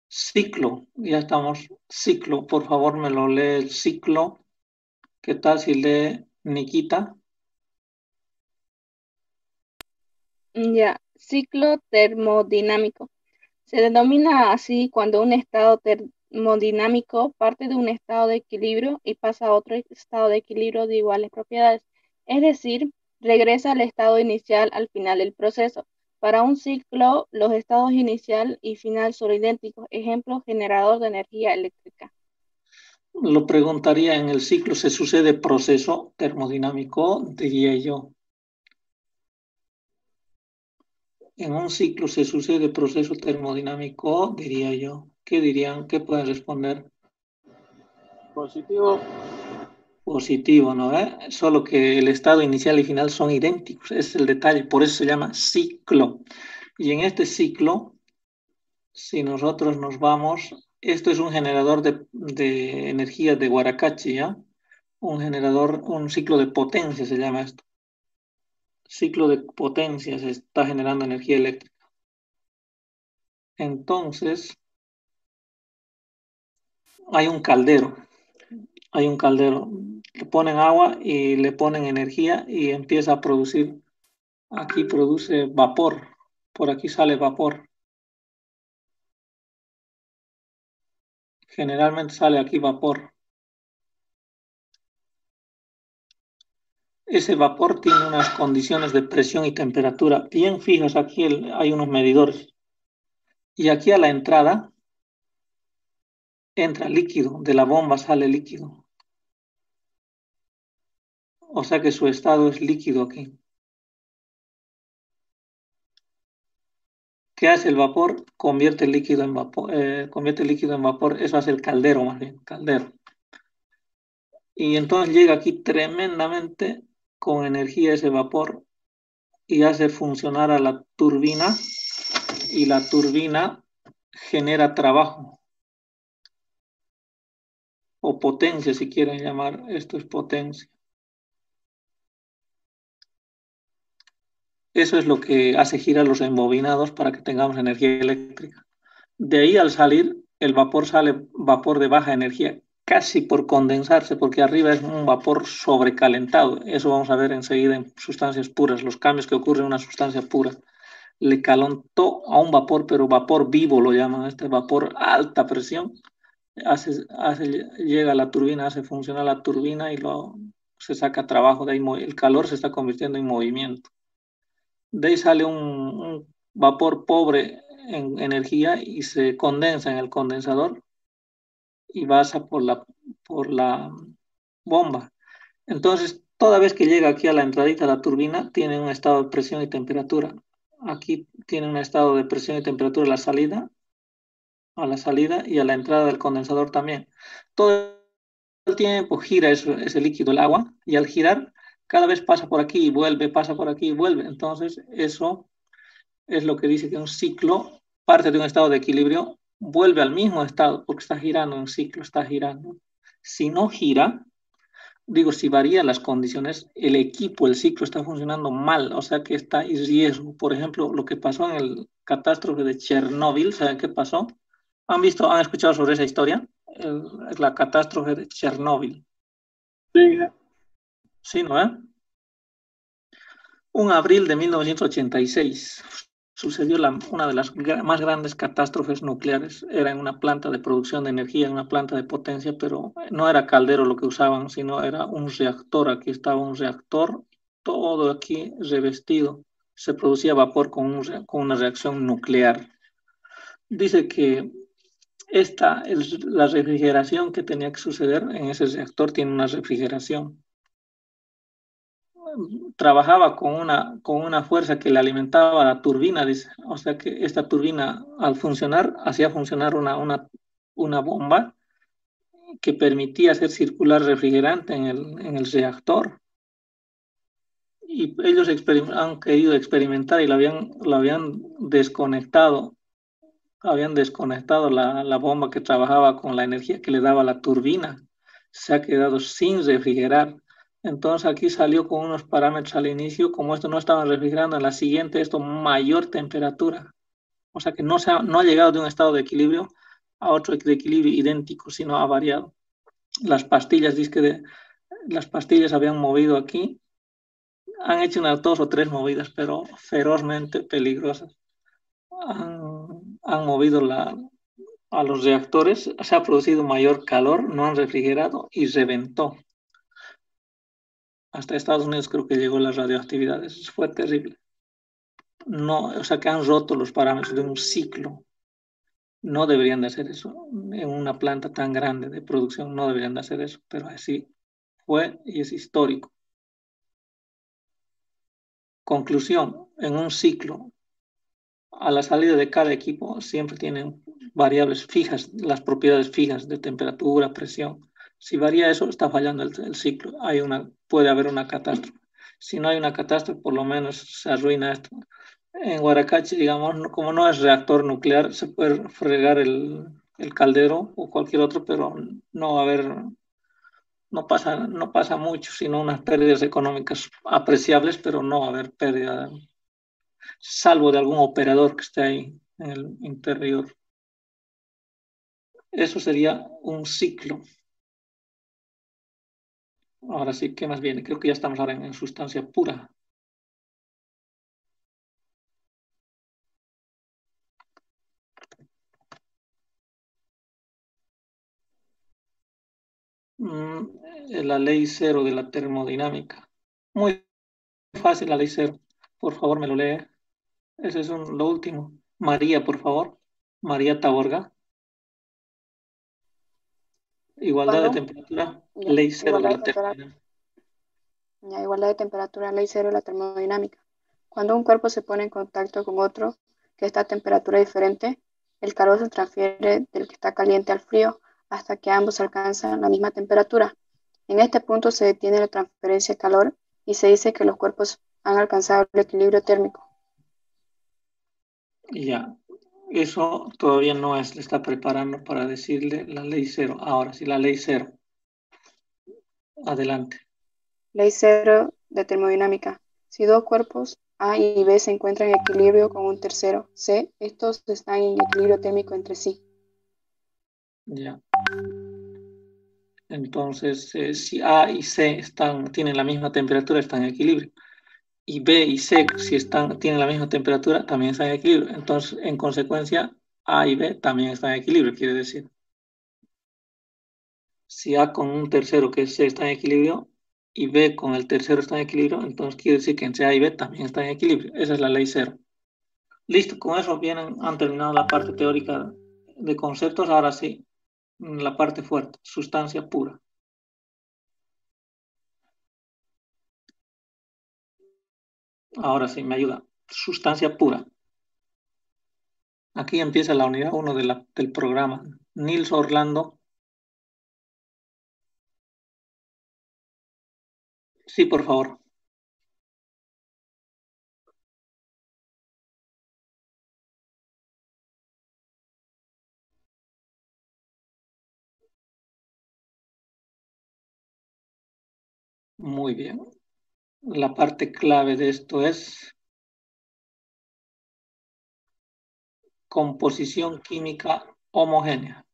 Ciclo, ya estamos. Ciclo, por favor, me lo lee el ciclo. ¿Qué tal si lee Nikita? Ya, ciclo termodinámico. Se denomina así cuando un estado termodinámico parte de un estado de equilibrio y pasa a otro estado de equilibrio de iguales propiedades, es decir, regresa al estado inicial al final del proceso. Para un ciclo, los estados inicial y final son idénticos. Ejemplo, generador de energía eléctrica. Lo preguntaría, ¿en el ciclo se sucede proceso termodinámico? Diría yo. En un ciclo se sucede proceso termodinámico, diría yo. ¿Qué dirían? ¿Qué pueden responder? Positivo. Positivo, ¿no? Solo que el estado inicial y final son idénticos. Ese es el detalle. Por eso se llama ciclo. Y en este ciclo, si nosotros nos vamos, esto es un generador de energía de Guaracachi, ¿ya? Un generador, un ciclo de potencia se llama esto. Ciclo de potencia, se está generando energía eléctrica. Entonces, hay un caldero, le ponen agua y le ponen energía y empieza a producir, aquí produce vapor, por aquí sale vapor. Generalmente sale aquí vapor. ese vapor tiene unas condiciones de presión y temperatura bien fijas. Aquí hay unos medidores. Y aquí a la entrada entra líquido, de la bomba sale líquido. O sea que su estado es líquido aquí. ¿Qué hace el vapor? Convierte el líquido en vapor. Convierte el líquido en vapor. Eso hace el caldero más bien, caldero. Y entonces llega aquí tremendamente con energía ese vapor y hace funcionar a la turbina, y la turbina genera trabajo o potencia, si quieren llamar esto es potencia. Eso es lo que hace girar los embobinados para que tengamos energía eléctrica. De ahí al salir, el vapor sale vapor de baja energía, casi por condensarse, porque arriba es un vapor sobrecalentado. Eso vamos a ver enseguida en sustancias puras, los cambios que ocurren en una sustancia pura. Le calentó a un vapor, pero vapor vivo lo llaman, este vapor a alta presión. Llega a la turbina, hace funcionar la turbina y se saca trabajo de ahí, el calor se está convirtiendo en movimiento. De ahí sale un vapor pobre en energía y se condensa en el condensador y pasa por la bomba. Entonces, toda vez que llega aquí a la entradita de la turbina, tiene un estado de presión y temperatura. Aquí tiene un estado de presión y temperatura a la salida y a la entrada del condensador también. Todo el tiempo gira ese líquido, el agua, y al girar, cada vez pasa por aquí y vuelve, pasa por aquí y vuelve. Entonces, eso es lo que dice que un ciclo parte de un estado de equilibrio, vuelve al mismo estado porque está girando un ciclo, está girando. Si no gira, digo, si varían las condiciones, el equipo, el ciclo está funcionando mal, o sea que está en riesgo. Por ejemplo, lo que pasó en el catástrofe de Chernóbil, ¿saben qué pasó? ¿Han escuchado sobre esa historia? La catástrofe de Chernóbil. Sí, Sí, ¿no? Un abril de 1986 sucedió una de las más grandes catástrofes nucleares. Era en una planta de producción de energía, en una planta de potencia, pero no era caldero lo que usaban, sino era un reactor. Aquí estaba un reactor, todo aquí revestido. Se producía vapor con una reacción nuclear. Dice que la refrigeración que tenía que suceder en ese reactor tiene una refrigeración. Trabajaba con una fuerza que le alimentaba la turbina, dice. O sea que esta turbina al funcionar hacía funcionar una bomba que permitía hacer circular refrigerante en el reactor. Y ellos han querido experimentar y lo habían desconectado. Habían desconectado la bomba que trabajaba con la energía que le daba la turbina. Se ha quedado sin refrigerar. Entonces aquí salió con unos parámetros al inicio, como esto no estaba refrigerando, en la siguiente esto mayor temperatura. O sea que no ha llegado de un estado de equilibrio a otro de equilibrio idéntico, sino ha variado. Las pastillas, las pastillas habían movido aquí, han hecho unas 2 o 3 movidas, pero ferozmente peligrosas. Han movido a los reactores, se ha producido mayor calor, no han refrigerado y reventó. Hasta Estados Unidos creo que llegó la radioactividad, eso fue terrible. No, o sea que han roto los parámetros de un ciclo. No deberían de hacer eso. En una planta tan grande de producción no deberían de hacer eso, pero así fue y es histórico. Conclusión, en un ciclo, a la salida de cada equipo siempre tienen variables fijas, las propiedades fijas de temperatura, presión. Si varía eso, está fallando el ciclo. Puede haber una catástrofe. Si no hay una catástrofe, por lo menos se arruina esto. En Guaracachi, digamos, como no es reactor nuclear, se puede fregar el caldero o cualquier otro, pero no va a haber, no pasa mucho, sino unas pérdidas económicas apreciables, pero no va a haber pérdida, salvo de algún operador que esté ahí en el interior. Eso sería un ciclo. Ahora sí, ¿qué más viene? Creo que ya estamos ahora en sustancia pura. La ley cero de la termodinámica. Muy fácil la ley cero. Por favor, me lo lee. Ese es lo último. María, por favor. María Taborga. Igualdad de Cuando, temperatura, ya, ley cero de igualdad de la temperatura, termodinámica. ya, igualdad de temperatura, ley cero de la termodinámica. Cuando un cuerpo se pone en contacto con otro que está a temperatura diferente, el calor se transfiere del que está caliente al frío hasta que ambos alcanzan la misma temperatura. En este punto se detiene la transferencia de calor y se dice que los cuerpos han alcanzado el equilibrio térmico. Ya, eso todavía no es, le está preparando para decirle la ley cero. Ahora sí, la ley cero. Adelante. Ley cero de termodinámica. Si dos cuerpos A y B se encuentran en equilibrio con un tercero, C, estos están en equilibrio térmico entre sí. Ya. Entonces, si A y C tienen la misma temperatura, están en equilibrio. Y B y C, si tienen la misma temperatura, también están en equilibrio. Entonces, en consecuencia, A y B también están en equilibrio, quiere decir. Si A con un tercero que es C está en equilibrio y B con el tercero está en equilibrio, entonces quiere decir que entre A y B también está en equilibrio. Esa es la ley cero. Listo, con eso han terminado la parte teórica de conceptos. Ahora sí, la parte fuerte, sustancia pura. Ahora sí, me ayuda. Sustancia pura. Aquí empieza la unidad 1 del programa. Nils Orlando. Sí, por favor. Muy bien. La parte clave de esto es composición química homogénea.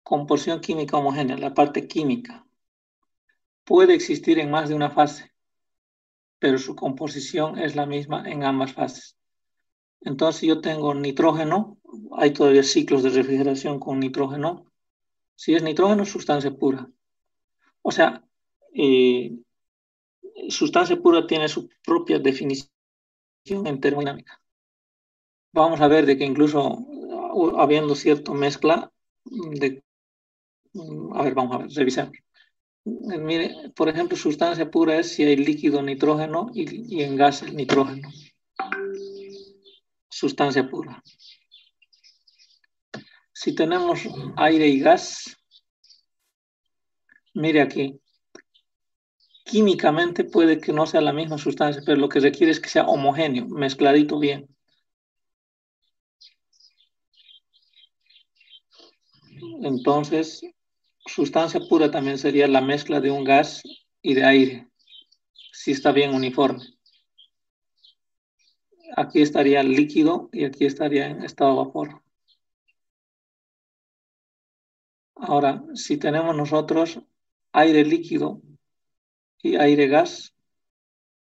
Composición química homogénea, la parte química. Puede existir en más de una fase, pero su composición es la misma en ambas fases. Entonces, si yo tengo nitrógeno, hay todavía ciclos de refrigeración con nitrógeno. Si es nitrógeno, sustancia pura. O sea, eh, sustancia pura tiene su propia definición en termodinámica. Vamos a ver de que incluso habiendo cierta mezcla de... A ver, vamos a ver, revisemos. Mire, por ejemplo, sustancia pura es si hay líquido nitrógeno y en gas el nitrógeno. Sustancia pura. Si tenemos aire y gas, mire aquí, químicamente puede que no sea la misma sustancia, pero lo que requiere es que sea homogéneo, mezcladito bien. Entonces, sustancia pura también sería la mezcla de un gas y de aire, si está bien uniforme. Aquí estaría el líquido y aquí estaría en estado de vapor. Ahora, si tenemos nosotros aire líquido y aire gas,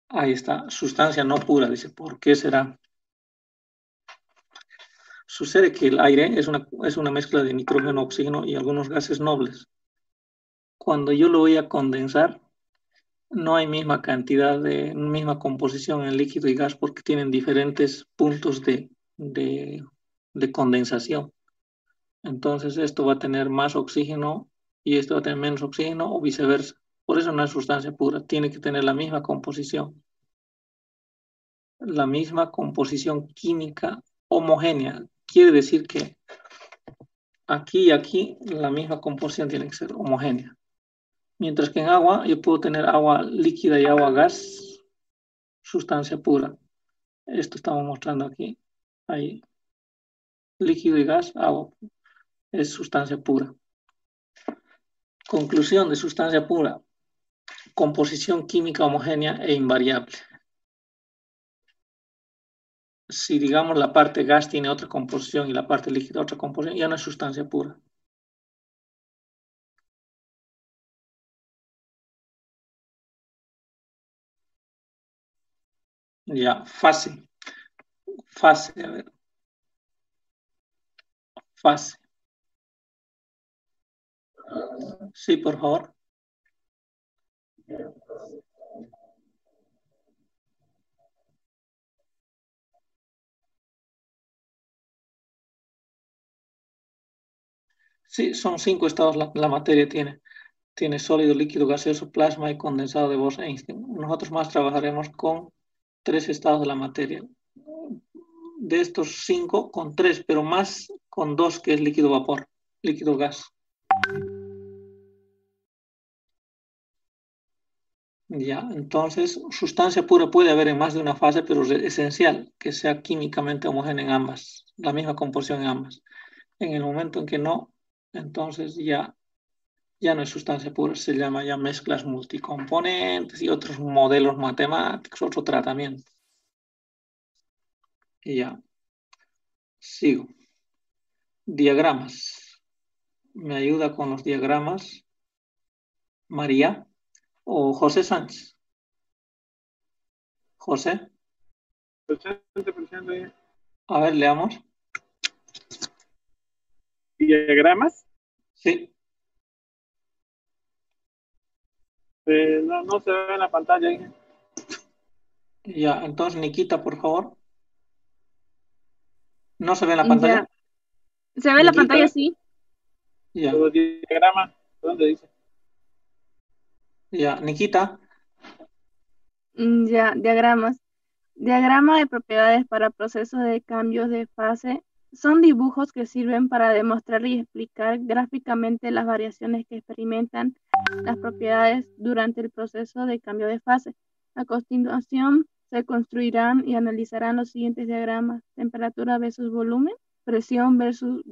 ahí está, sustancia no pura. Dice, ¿por qué será? Sucede que el aire es una mezcla de nitrógeno, oxígeno y algunos gases nobles. Cuando yo lo voy a condensar, no hay misma composición en líquido y gas porque tienen diferentes puntos de condensación. Entonces esto va a tener más oxígeno y esto va a tener menos oxígeno o viceversa. Por eso no es sustancia pura, tiene que tener la misma composición química homogénea. Quiere decir que aquí y aquí la misma composición tiene que ser homogénea. Mientras que en agua yo puedo tener agua líquida y agua gas, sustancia pura. Esto estamos mostrando aquí. Ahí, líquido y gas, agua, es sustancia pura. Conclusión de sustancia pura. Composición química homogénea e invariable. Si digamos la parte gas tiene otra composición y la parte líquida otra composición, ya no es sustancia pura. Ya, fase. Fase, a ver. Fase. Sí, por favor. Sí, son 5 estados la materia tiene. Tiene sólido, líquido, gaseoso, plasma y condensado de Bose-Einstein. Nosotros más trabajaremos con 3 estados de la materia. De estos 5, con 3, pero más con 2, que es líquido vapor, líquido gas. Ya, entonces, sustancia pura puede haber en más de una fase, pero es esencial que sea químicamente homogénea en ambas, la misma composición en ambas. En el momento en que no, entonces ya no es sustancia pura, se llama ya mezclas multicomponentes y otros modelos matemáticos, otro tratamiento. Y ya, sigo. Diagramas. ¿Me ayuda con los diagramas María o José Sánchez? José. Presente. A ver, leamos. ¿Diagramas? Sí. No se ve en la pantalla. Ya, entonces Nikita, por favor. ¿No se ve en la pantalla? Ya. ¿Se ve en la pantalla? Sí. Ya. Los diagramas, ¿dónde dice? Ya, Nikita. Ya, diagramas. Diagrama de propiedades para procesos de cambios de fase son dibujos que sirven para demostrar y explicar gráficamente las variaciones que experimentan las propiedades durante el proceso de cambio de fase. A continuación, se construirán y analizarán los siguientes diagramas: temperatura versus volumen, presión versus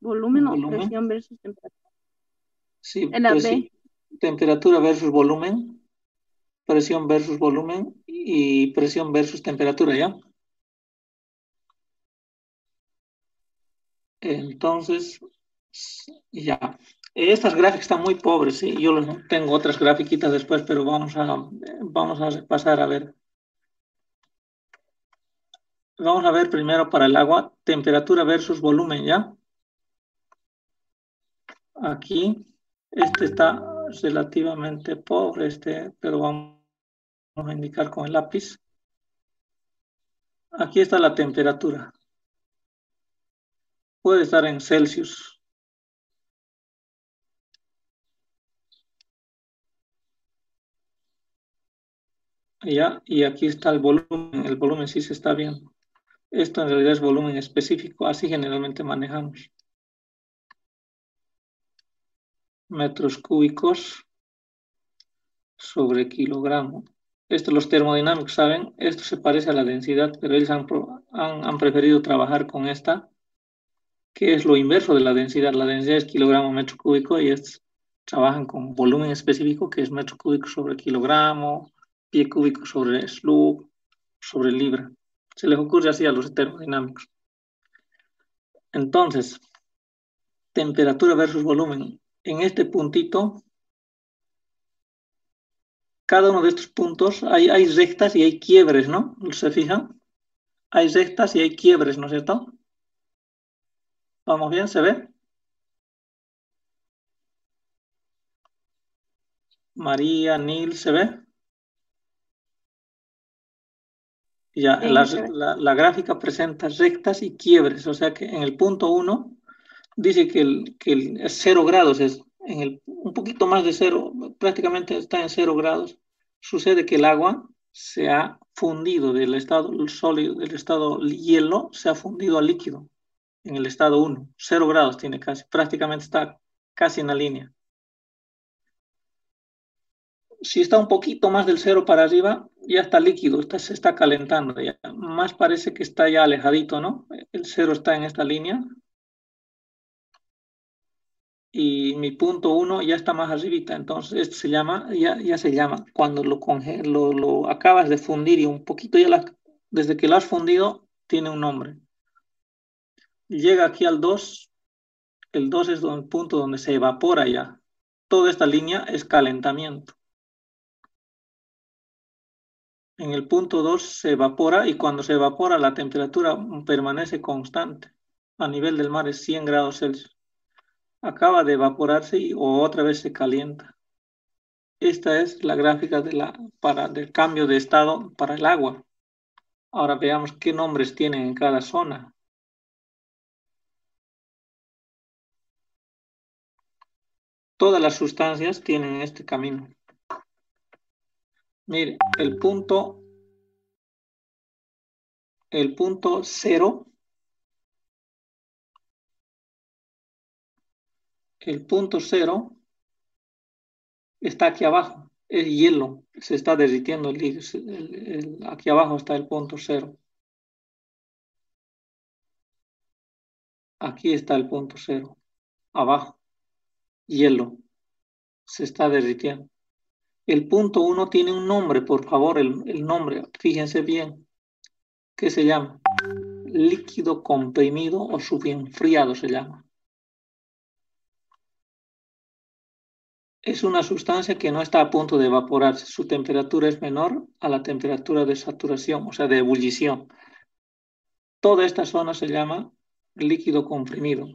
volumen o presión versus temperatura. Sí, En la B. Temperatura versus volumen, presión versus volumen y presión versus temperatura, ¿ya? Entonces, ya. Estas gráficas están muy pobres, ¿sí? Yo tengo otras grafiquitas después, pero vamos a repasar a ver. Vamos a ver primero para el agua, temperatura versus volumen, ¿ya? Aquí, este está relativamente pobre, pero vamos a indicar con el lápiz. Aquí está la temperatura. Puede estar en Celsius. ¿Ya? Y aquí está el volumen sí se está viendo. Esto en realidad es volumen específico, así generalmente manejamos. Metros cúbicos sobre kilogramo. Esto los termodinámicos saben, esto se parece a la densidad, pero ellos han preferido trabajar con esta, que es lo inverso de la densidad. La densidad es kilogramo metro cúbico y estos trabajan con volumen específico, que es metro cúbico sobre kilogramo, pie cúbico sobre slug, sobre libra. Se les ocurre así a los termodinámicos. Entonces, temperatura versus volumen. En este puntito, cada uno de estos puntos hay rectas y hay quiebres, ¿no? ¿Se fijan? Hay rectas y hay quiebres, ¿no es cierto? ¿Vamos bien? ¿Se ve? María, Nil, ¿se ve? Ya, la gráfica presenta rectas y quiebres, o sea que en el punto 1 dice que el 0 grados es un poquito más de 0, prácticamente está en 0 grados. Sucede que el agua se ha fundido del estado sólido, del estado hielo, se ha fundido a líquido en el estado 1. 0 grados tiene casi, prácticamente está casi en la línea. Si está un poquito más del 0 para arriba, ya está líquido, se está calentando. Ya. Más parece que está ya alejadito, ¿no? El 0 está en esta línea. Y mi punto 1 ya está más arribita. Entonces, esto se llama, ya se llama, cuando lo acabas de fundir y un poquito desde que lo has fundido, tiene un nombre. Llega aquí al 2. El 2 es el punto donde se evapora ya. Toda esta línea es calentamiento. En el punto 2 se evapora y cuando se evapora la temperatura permanece constante. A nivel del mar es 100 grados Celsius. Acaba de evaporarse o otra vez se calienta. Esta es la gráfica del cambio de estado para el agua. Ahora veamos qué nombres tienen en cada zona. Todas las sustancias tienen este camino. Mire, el punto 0, está aquí abajo, es hielo, se está derritiendo aquí abajo está el punto 0. Aquí está el punto 0, abajo, hielo, se está derritiendo. El punto 1 tiene un nombre, por favor, el nombre, fíjense bien, ¿qué se llama? Líquido comprimido o subenfriado se llama. Es una sustancia que no está a punto de evaporarse. Su temperatura es menor a la temperatura de saturación, o sea, de ebullición. Toda esta zona se llama líquido comprimido.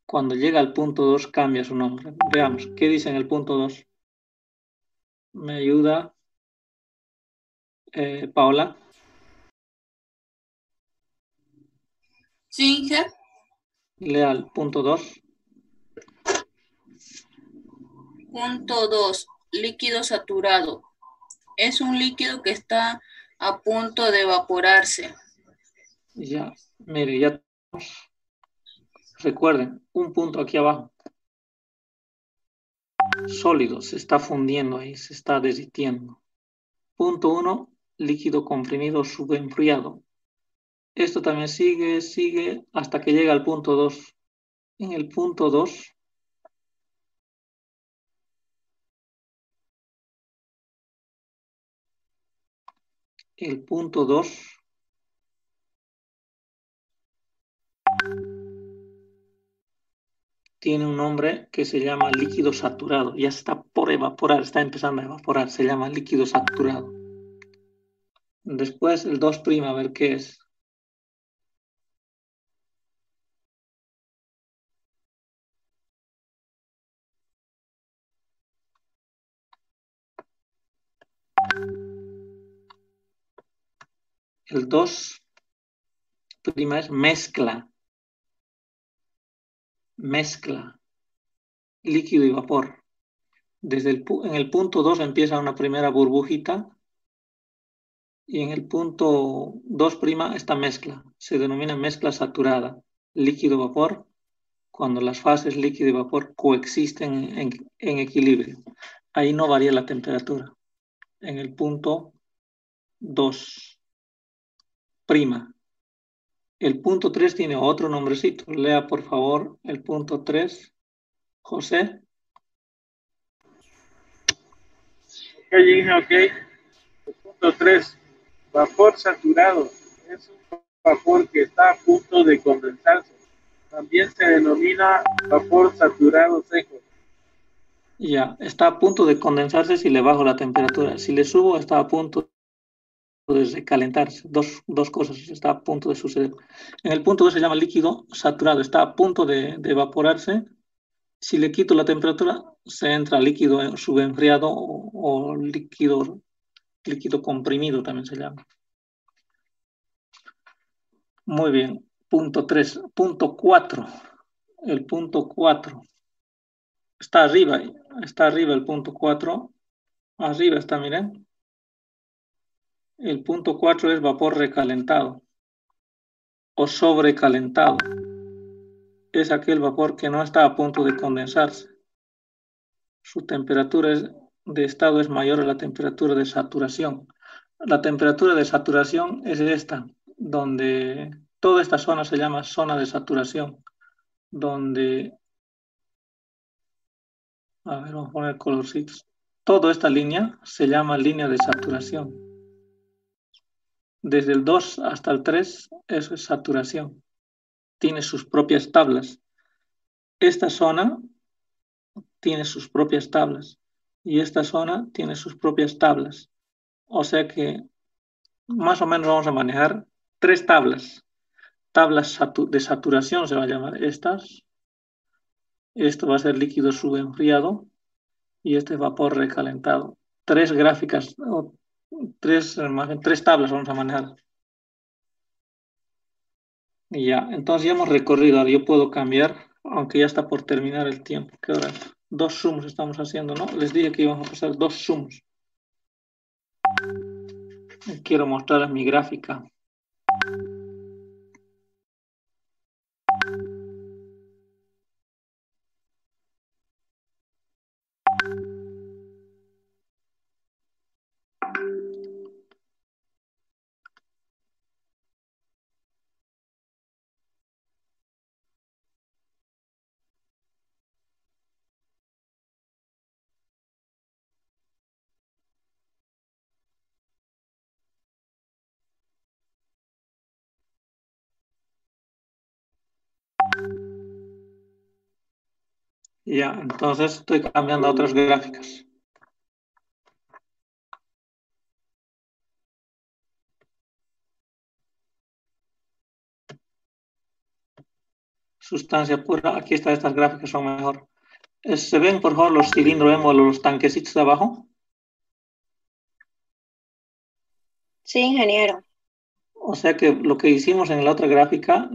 Cuando llega al punto 2 cambia su nombre. Veamos, ¿qué dice en el punto 2? ¿Me ayuda Paola? Sí, Inge. Lea el punto 2. Punto 2. Líquido saturado. Es un líquido que está a punto de evaporarse. Ya, mire, ya recuerden, un punto aquí abajo. Sólido, se está fundiendo ahí, se está derritiendo. Punto 1, líquido comprimido subenfriado. Esto también sigue hasta que llega al punto 2. En el punto 2, el punto 2 tiene un nombre que se llama líquido saturado. Ya está por evaporar, está empezando a evaporar. Se llama líquido saturado. Después el 2', a ver qué es. El 2' es mezcla. Mezcla. Líquido y vapor. En el punto 2 empieza una primera burbujita y en el punto 2' esta mezcla. Se denomina mezcla saturada. Líquido-vapor, cuando las fases líquido y vapor coexisten en equilibrio. Ahí no varía la temperatura. En el punto 2'. El punto 3 tiene otro nombrecito. Lea, por favor, el punto 3. José. Ok. Punto 3. Vapor saturado. Es un vapor que está a punto de condensarse. También se denomina vapor saturado seco. Ya, está a punto de condensarse si le bajo la temperatura. Si le subo, está a punto de recalentarse. Dos cosas, está a punto de suceder. En el punto 2 se llama líquido saturado, está a punto de evaporarse. Si le quito la temperatura, se entra líquido subenfriado o líquido comprimido también se llama. Muy bien. Punto 3. Punto 4. El punto 4. Está arriba el punto 4. Arriba está, miren. El punto 4 es vapor recalentado o sobrecalentado. Es aquel vapor que no está a punto de condensarse. Su temperatura de estado es mayor a la temperatura de saturación. La temperatura de saturación es esta, donde toda esta zona se llama zona de saturación, donde, a ver, vamos a poner colorcitos. Toda esta línea se llama línea de saturación. Desde el 2 hasta el 3, eso es saturación. Tiene sus propias tablas. Esta zona tiene sus propias tablas y esta zona tiene sus propias tablas. O sea que más o menos vamos a manejar 3 tablas. Tablas de saturación se va a llamar estas. Esto va a ser líquido subenfriado. y este es vapor recalentado. Tres gráficas, o tres tablas vamos a manejar. Y ya, entonces ya hemos recorrido. Ahora yo puedo cambiar, aunque ya está por terminar el tiempo. ¿Qué hora es? 2 sumos estamos haciendo, ¿no? Les dije que íbamos a pasar 2 sumos. Quiero mostrarles mi gráfica. Ya, entonces estoy cambiando a otras gráficas. Sustancia pura, aquí está, estas gráficas son mejor. ¿Se ven por favor los cilindros émbolos, los tanquecitos de abajo? Sí, ingeniero. O sea que lo que hicimos en la otra gráfica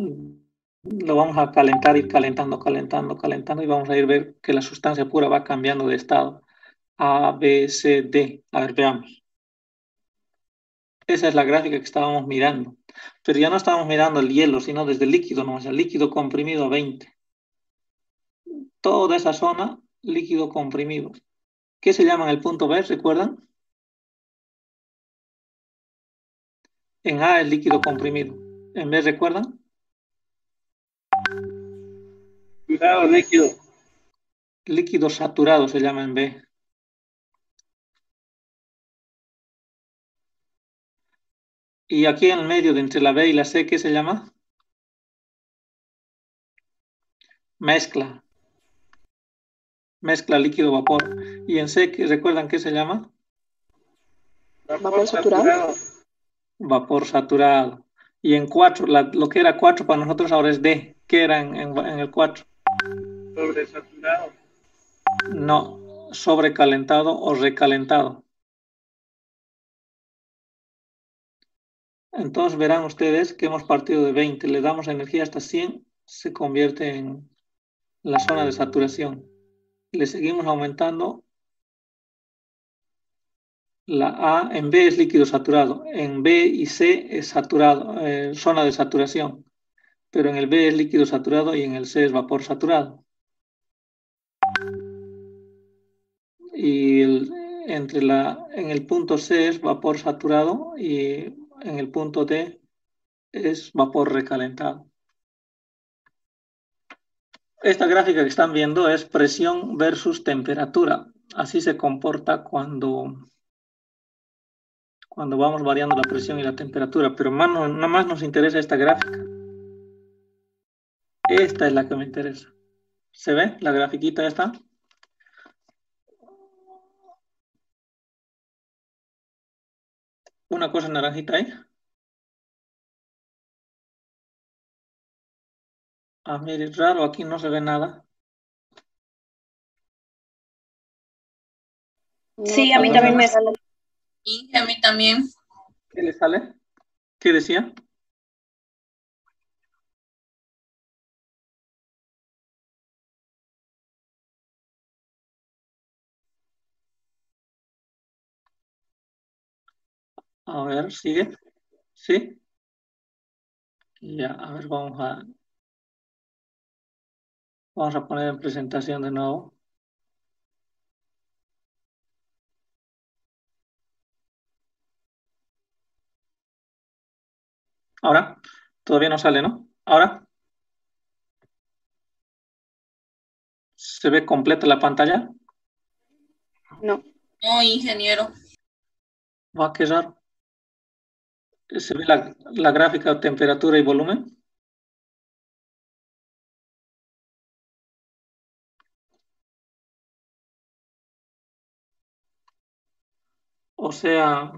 lo vamos a calentar, ir calentando, calentando, calentando y vamos a ir a ver que la sustancia pura va cambiando de estado. A, B, C, D. A ver, veamos. Esa es la gráfica que estábamos mirando. Pero ya no estábamos mirando el hielo, sino desde el líquido, nomás, el líquido comprimido a 20. Toda esa zona, líquido comprimido. ¿Qué se llama en el punto B? ¿Recuerdan? En A es líquido comprimido. En B, ¿recuerdan? Saturado líquido. Líquido saturado se llama en B. Y aquí en el medio de entre la B y la C, ¿qué se llama? Mezcla. Mezcla líquido-vapor. Y en C, ¿recuerdan qué se llama? Vapor saturado. Vapor saturado. Y en 4, lo que era 4 para nosotros ahora es D. ¿Qué era en el 4? Sobresaturado. No, sobrecalentado o recalentado. Entonces verán ustedes que hemos partido de 20, le damos energía hasta 100, se convierte en la zona de saturación. Le seguimos aumentando. La A en B es líquido saturado, en B y C es saturado, zona de saturación, pero en el B es líquido saturado y en el C es vapor saturado. Y en el punto C es vapor saturado y en el punto D es vapor recalentado. Esta gráfica que están viendo es presión versus temperatura. Así se comporta cuando vamos variando la presión y la temperatura, pero nada más nos interesa esta gráfica. Esta es la que me interesa. ¿Se ve la grafiquita esta? Una cosa naranjita ahí. Ah, mire, es raro, aquí no se ve nada. Sí, a mí también me sale. Y a mí también. ¿Qué le sale? ¿Qué decía? A ver, sigue. ¿Sí? Ya, a ver, vamos a poner en presentación de nuevo. Ahora, todavía no sale, ¿no? Ahora, ¿se ve completa la pantalla? No. No, ingeniero. Va, qué raro. ¿Se ve la gráfica de temperatura y volumen? O sea,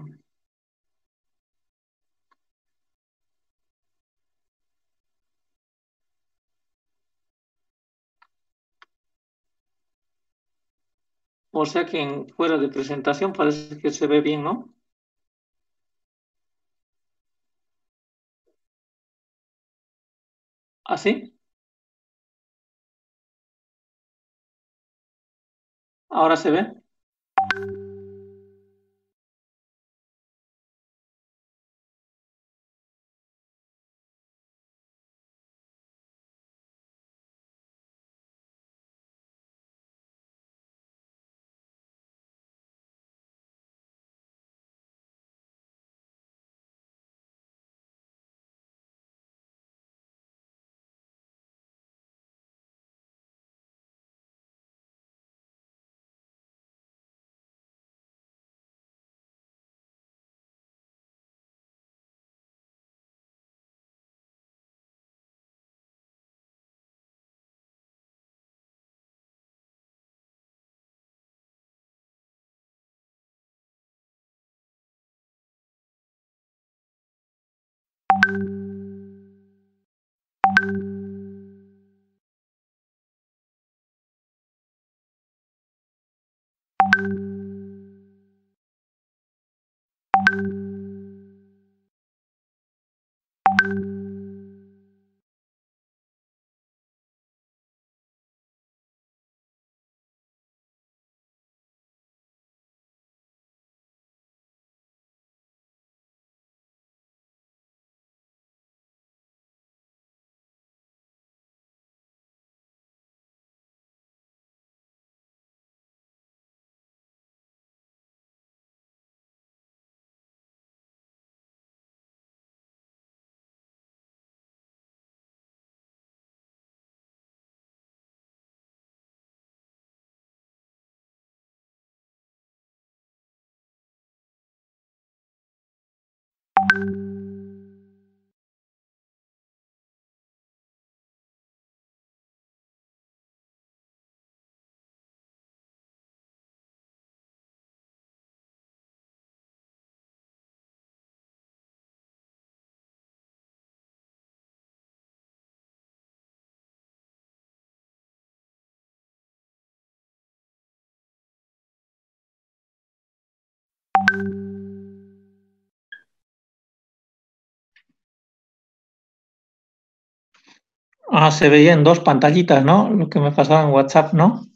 O sea que fuera de presentación parece que se ve bien, ¿no? ¿Así? ¿Ahora se ve? Ah, se veía en dos pantallitas, ¿no? Lo que me pasaba en WhatsApp, ¿no?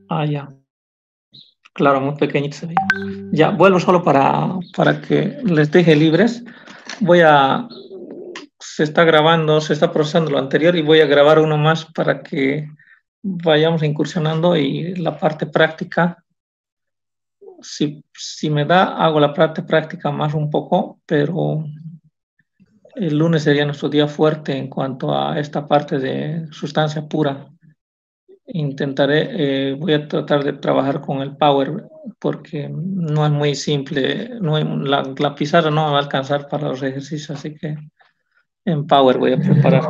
Ah, ya. Claro, muy pequeñito se veía. Ya, vuelvo solo para que les deje libres. Se está grabando, se está procesando lo anterior y voy a grabar uno más para que vayamos incursionando y la parte práctica, si me da, hago la parte práctica más un poco, pero el lunes sería nuestro día fuerte en cuanto a esta parte de sustancia pura. Voy a tratar de trabajar con el Power porque no es muy simple, la pizarra no me va a alcanzar para los ejercicios, así que en Power voy a preparar.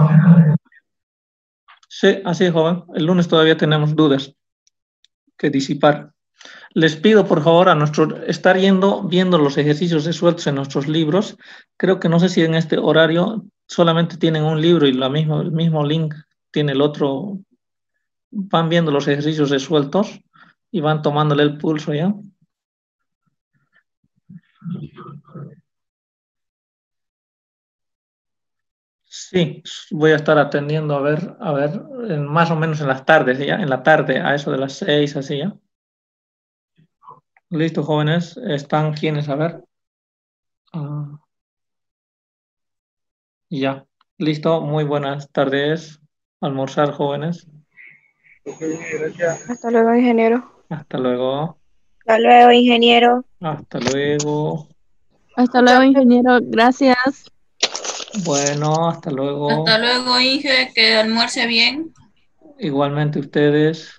Sí, así es, joven. El lunes todavía tenemos dudas que disipar. Les pido, por favor, estar viendo los ejercicios resueltos en nuestros libros. Creo que no sé si en este horario solamente tienen un libro y el mismo link tiene el otro. Van viendo los ejercicios resueltos y van tomándole el pulso ya. Sí, voy a estar atendiendo a ver, más o menos en las tardes, ya, en la tarde, a eso de las 6, así ya. Listo, jóvenes, ¿están quiénes? A ver. Ya, listo, muy buenas tardes. Almorzar, jóvenes. Gracias. Hasta luego, ingeniero. Hasta luego. Hasta luego, ingeniero. Hasta luego. Hasta luego, ingeniero. Gracias. Bueno, hasta luego. Hasta luego, Inge, que almuerce bien. Igualmente ustedes.